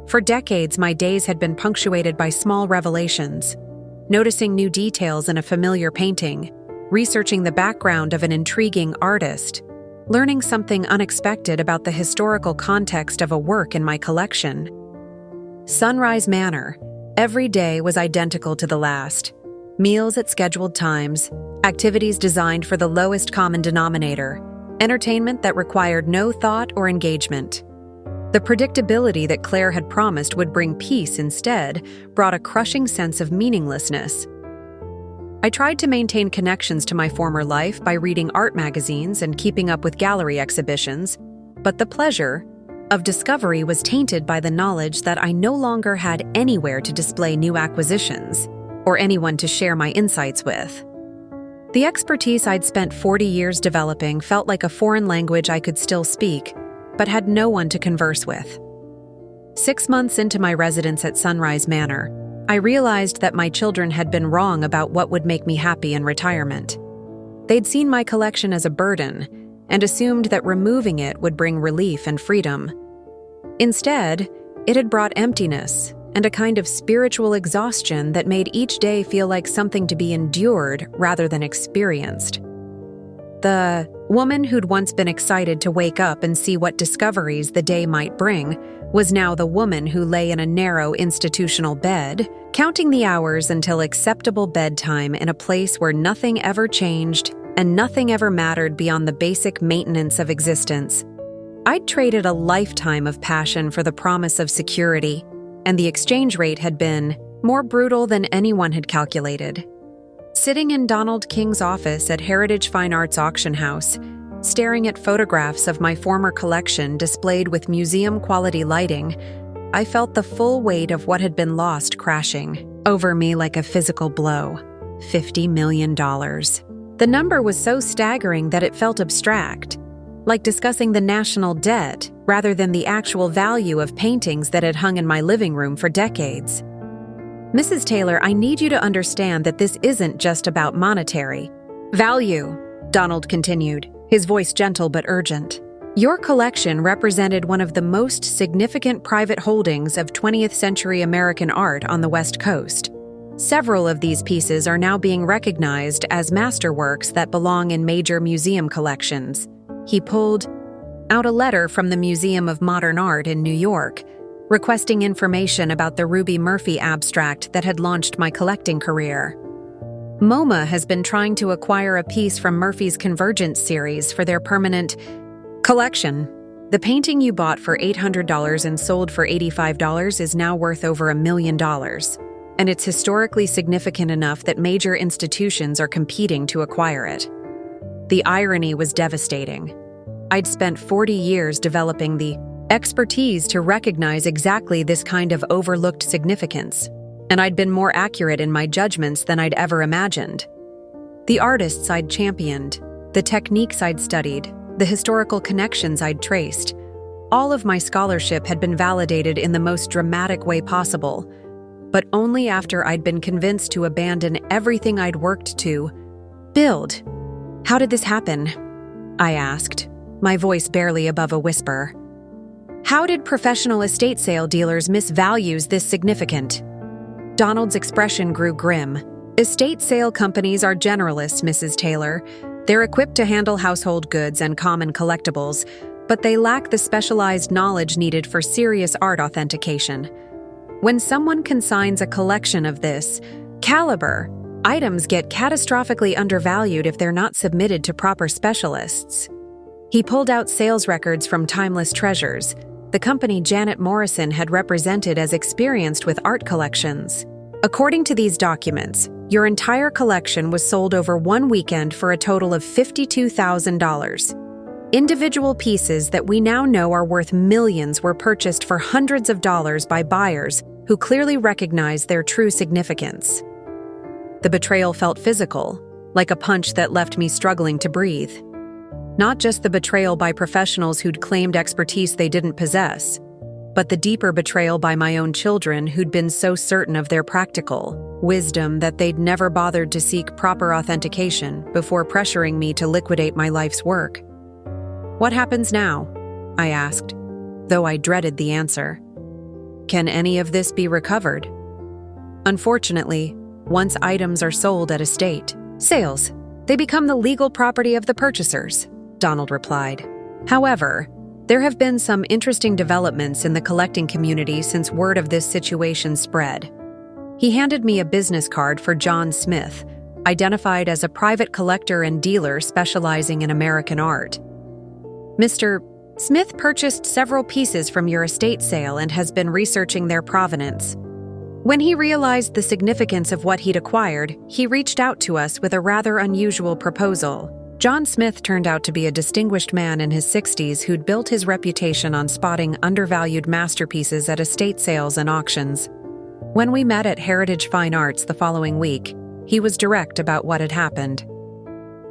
For decades, my days had been punctuated by small revelations, noticing new details in a familiar painting, researching the background of an intriguing artist, learning something unexpected about the historical context of a work in my collection. Sunrise Manor, every day was identical to the last. Meals at scheduled times, activities designed for the lowest common denominator, entertainment that required no thought or engagement. The predictability that Claire had promised would bring peace instead brought a crushing sense of meaninglessness. I tried to maintain connections to my former life by reading art magazines and keeping up with gallery exhibitions, but the pleasure of discovery was tainted by the knowledge that I no longer had anywhere to display new acquisitions or anyone to share my insights with. The expertise I'd spent 40 years developing felt like a foreign language I could still speak, but had no one to converse with. 6 months into my residence at Sunrise Manor, I realized that my children had been wrong about what would make me happy in retirement. They'd seen my collection as a burden and assumed that removing it would bring relief and freedom. Instead, it had brought emptiness and a kind of spiritual exhaustion that made each day feel like something to be endured rather than experienced. The woman who'd once been excited to wake up and see what discoveries the day might bring was now the woman who lay in a narrow institutional bed, counting the hours until acceptable bedtime in a place where nothing ever changed and nothing ever mattered beyond the basic maintenance of existence. I'd traded a lifetime of passion for the promise of security, and the exchange rate had been more brutal than anyone had calculated. Sitting in Donald King's office at Heritage Fine Arts Auction House, staring at photographs of my former collection displayed with museum-quality lighting, I felt the full weight of what had been lost crashing over me like a physical blow. $50 million. The number was so staggering that it felt abstract, like discussing the national debt rather than the actual value of paintings that had hung in my living room for decades. "Mrs. Taylor, I need you to understand that this isn't just about monetary value," Donald continued, his voice gentle but urgent. Your collection represented one of the most significant private holdings of 20th century American art on the West Coast. Several of these pieces are now being recognized as masterworks that belong in major museum collections. He pulled out a letter from the Museum of Modern Art in New York, requesting information about the Ruby Murphy abstract that had launched my collecting career. MoMA has been trying to acquire a piece from Murphy's Convergence series for their permanent collection. The painting you bought for $800 and sold for $85 is now worth over $1 million, and it's historically significant enough that major institutions are competing to acquire it. The irony was devastating. I'd spent 40 years developing the expertise to recognize exactly this kind of overlooked significance, and I'd been more accurate in my judgments than I'd ever imagined. The artists I'd championed, the techniques I'd studied, the historical connections I'd traced, all of my scholarship had been validated in the most dramatic way possible, but only after I'd been convinced to abandon everything I'd worked to build. How did this happen? I asked, my voice barely above a whisper. How did professional estate sale dealers miss values this significant? Donald's expression grew grim. Estate sale companies are generalists, Mrs. Taylor. They're equipped to handle household goods and common collectibles, but they lack the specialized knowledge needed for serious art authentication. When someone consigns a collection of this caliber, items get catastrophically undervalued if they're not submitted to proper specialists. He pulled out sales records from Timeless Treasures, the company Janet Morrison had represented as experienced with art collections. According to these documents, your entire collection was sold over one weekend for a total of $52,000. Individual pieces that we now know are worth millions were purchased for hundreds of dollars by buyers who clearly recognized their true significance. The betrayal felt physical, like a punch that left me struggling to breathe. Not just the betrayal by professionals who'd claimed expertise they didn't possess, but the deeper betrayal by my own children who'd been so certain of their practical wisdom that they'd never bothered to seek proper authentication before pressuring me to liquidate my life's work. What happens now? I asked, though I dreaded the answer. Can any of this be recovered? Unfortunately, once items are sold at estate sales, they become the legal property of the purchasers, Donald replied. However, there have been some interesting developments in the collecting community since word of this situation spread. He handed me a business card for John Smith, identified as a private collector and dealer specializing in American art. Mr. Smith purchased several pieces from your estate sale and has been researching their provenance. When he realized the significance of what he'd acquired, he reached out to us with a rather unusual proposal. John Smith turned out to be a distinguished man in his 60s who'd built his reputation on spotting undervalued masterpieces at estate sales and auctions. When we met at Heritage Fine Arts the following week, he was direct about what had happened.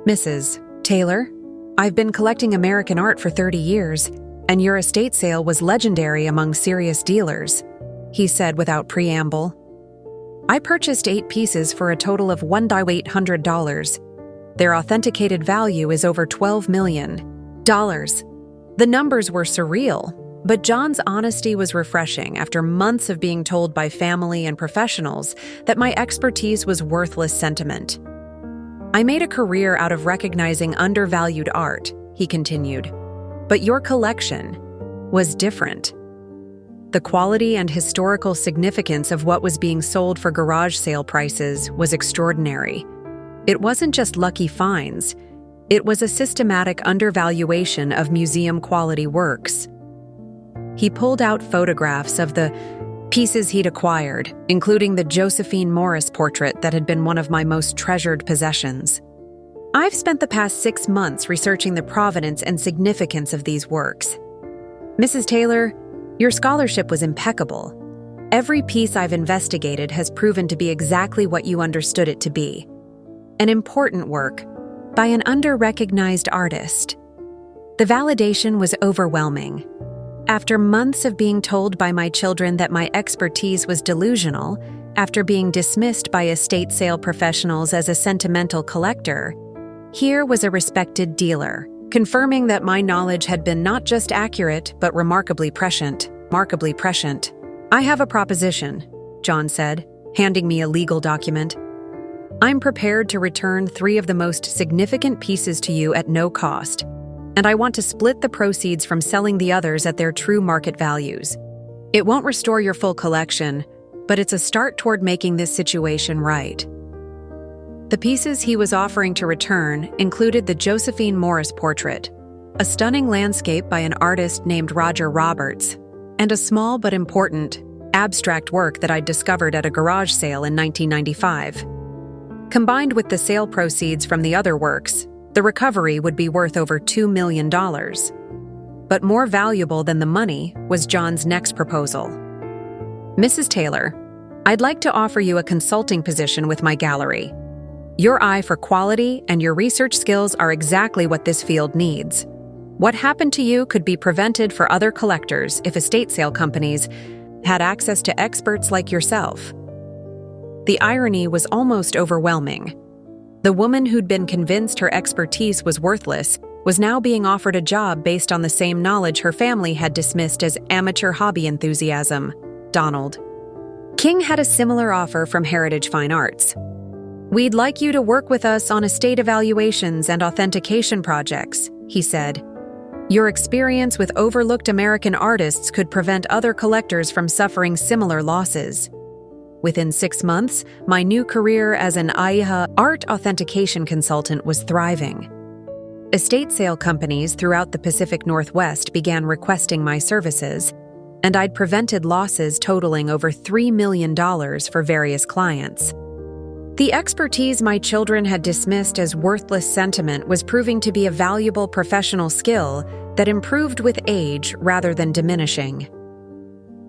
Mrs. Taylor, I've been collecting American art for 30 years, and your estate sale was legendary among serious dealers, he said without preamble. I purchased 8 pieces for a total of $1,800. Their authenticated value is over $12 million. The numbers were surreal, but John's honesty was refreshing after months of being told by family and professionals that my expertise was worthless sentiment. I made a career out of recognizing undervalued art, he continued, but your collection was different. The quality and historical significance of what was being sold for garage sale prices was extraordinary. It wasn't just lucky finds, it was a systematic undervaluation of museum-quality works. He pulled out photographs of the pieces he'd acquired, including the Josephine Morris portrait that had been one of my most treasured possessions. I've spent the past 6 months researching the provenance and significance of these works. Mrs. Taylor, your scholarship was impeccable. Every piece I've investigated has proven to be exactly what you understood it to be. An important work by an under-recognized artist. The validation was overwhelming. After months of being told by my children that my expertise was delusional, after being dismissed by estate sale professionals as a sentimental collector, here was a respected dealer, confirming that my knowledge had been not just accurate, but remarkably prescient. "I have a proposition," John said, handing me a legal document. "I'm prepared to return 3 of the most significant pieces to you at no cost, and I want to split the proceeds from selling the others at their true market values. It won't restore your full collection, but it's a start toward making this situation right." The pieces he was offering to return included the Josephine Morris portrait, a stunning landscape by an artist named Roger Roberts, and a small but important abstract work that I'd discovered at a garage sale in 1995. Combined with the sale proceeds from the other works, the recovery would be worth over $2 million. But more valuable than the money was John's next proposal. "Mrs. Taylor, I'd like to offer you a consulting position with my gallery. Your eye for quality and your research skills are exactly what this field needs. What happened to you could be prevented for other collectors if estate sale companies had access to experts like yourself." The irony was almost overwhelming. The woman who'd been convinced her expertise was worthless was now being offered a job based on the same knowledge her family had dismissed as amateur hobby enthusiasm. Donald King had a similar offer from Heritage Fine Arts. "We'd like you to work with us on estate evaluations and authentication projects," he said. "Your experience with overlooked American artists could prevent other collectors from suffering similar losses." Within 6 months, my new career as an AIHA art authentication consultant was thriving. Estate sale companies throughout the Pacific Northwest began requesting my services, and I'd prevented losses totaling over $3 million for various clients. The expertise my children had dismissed as worthless sentiment was proving to be a valuable professional skill that improved with age rather than diminishing.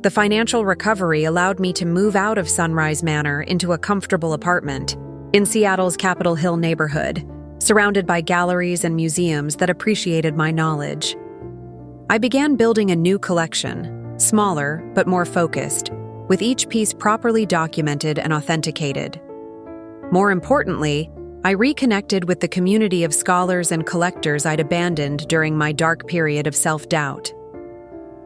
The financial recovery allowed me to move out of Sunrise Manor into a comfortable apartment in Seattle's Capitol Hill neighborhood, surrounded by galleries and museums that appreciated my knowledge. I began building a new collection, smaller but more focused, with each piece properly documented and authenticated. More importantly, I reconnected with the community of scholars and collectors I'd abandoned during my dark period of self-doubt.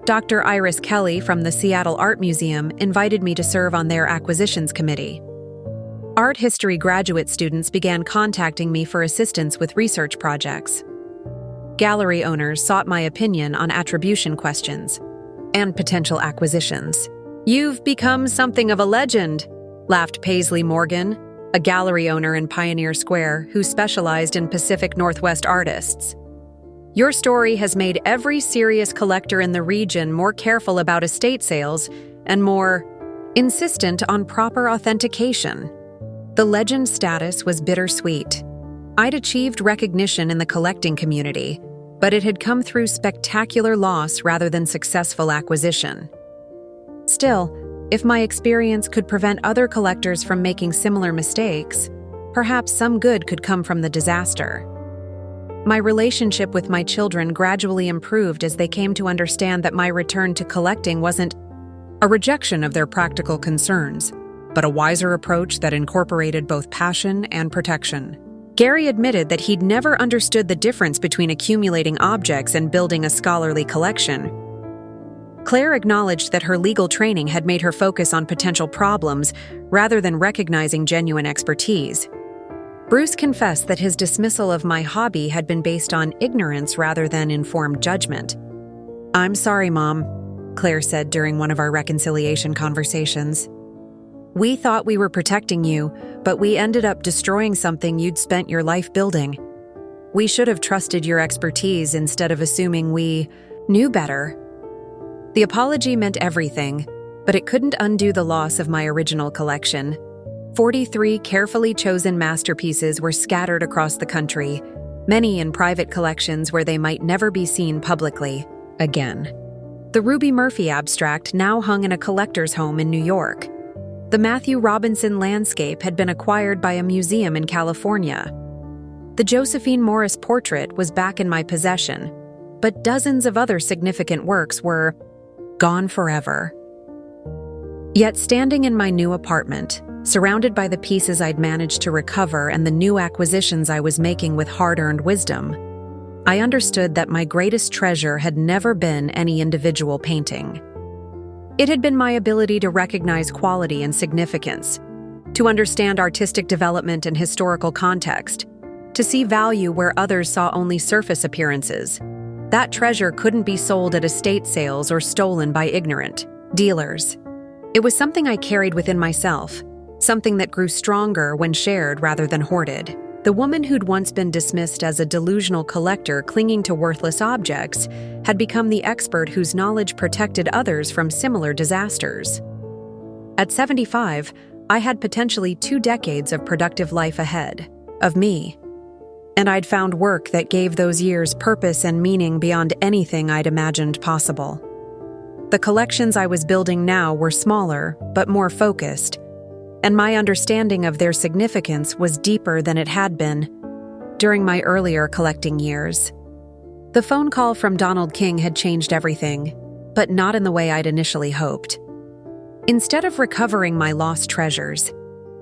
Dr. Iris Kelly from the Seattle Art Museum invited me to serve on their acquisitions committee. Art history graduate students began contacting me for assistance with research projects. Gallery owners sought my opinion on attribution questions and potential acquisitions. "You've become something of a legend," laughed Paisley Morgan, a gallery owner in Pioneer Square who specialized in Pacific Northwest artists. "Your story has made every serious collector in the region more careful about estate sales and more insistent on proper authentication." The legend status was bittersweet. I'd achieved recognition in the collecting community, but it had come through spectacular loss rather than successful acquisition. Still, if my experience could prevent other collectors from making similar mistakes, perhaps some good could come from the disaster. My relationship with my children gradually improved as they came to understand that my return to collecting wasn't a rejection of their practical concerns, but a wiser approach that incorporated both passion and protection. Gary admitted that he'd never understood the difference between accumulating objects and building a scholarly collection. Claire acknowledged that her legal training had made her focus on potential problems rather than recognizing genuine expertise. Bruce confessed that his dismissal of my hobby had been based on ignorance rather than informed judgment. "I'm sorry, Mom," Claire said during one of our reconciliation conversations. "We thought we were protecting you, but we ended up destroying something you'd spent your life building. We should have trusted your expertise instead of assuming we knew better." The apology meant everything, but it couldn't undo the loss of my original collection. 43 carefully chosen masterpieces were scattered across the country, many in private collections where they might never be seen publicly again. The Ruby Murphy abstract now hung in a collector's home in New York. The Matthew Robinson landscape had been acquired by a museum in California. The Josephine Morris portrait was back in my possession, but dozens of other significant works were gone forever. Yet standing in my new apartment, surrounded by the pieces I'd managed to recover and the new acquisitions I was making with hard-earned wisdom, I understood that my greatest treasure had never been any individual painting. It had been my ability to recognize quality and significance, to understand artistic development and historical context, to see value where others saw only surface appearances. That treasure couldn't be sold at estate sales or stolen by ignorant dealers. It was something I carried within myself, something that grew stronger when shared rather than hoarded. The woman who'd once been dismissed as a delusional collector clinging to worthless objects had become the expert whose knowledge protected others from similar disasters. At 75, I had potentially 2 decades of productive life ahead of me, and I'd found work that gave those years purpose and meaning beyond anything I'd imagined possible. The collections I was building now were smaller, but more focused, and my understanding of their significance was deeper than it had been during my earlier collecting years. The phone call from Donald King had changed everything, but not in the way I'd initially hoped. Instead of recovering my lost treasures,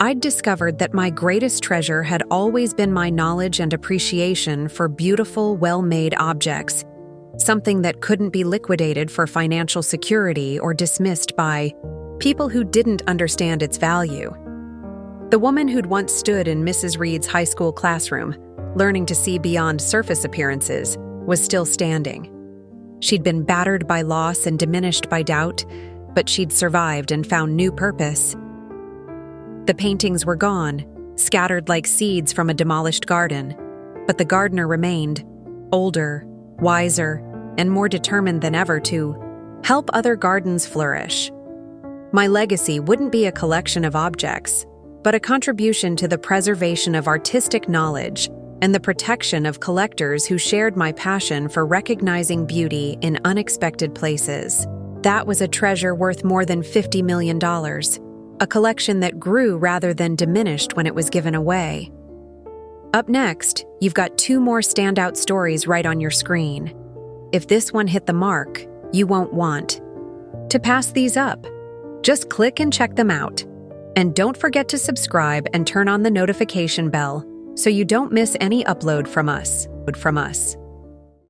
I'd discovered that my greatest treasure had always been my knowledge and appreciation for beautiful, well-made objects, something that couldn't be liquidated for financial security or dismissed by people who didn't understand its value. The woman who'd once stood in Mrs. Reed's high school classroom, learning to see beyond surface appearances, was still standing. She'd been battered by loss and diminished by doubt, but she'd survived and found new purpose. The paintings were gone, scattered like seeds from a demolished garden, but the gardener remained, older, wiser, and more determined than ever to help other gardens flourish. My legacy wouldn't be a collection of objects, but a contribution to the preservation of artistic knowledge and the protection of collectors who shared my passion for recognizing beauty in unexpected places. That was a treasure worth more than $50 million, a collection that grew rather than diminished when it was given away. Up next, you've got 2 more standout stories right on your screen. If this one hit the mark, you won't want to pass these up. Just click and check them out. And don't forget to subscribe and turn on the notification bell so you don't miss any upload from us.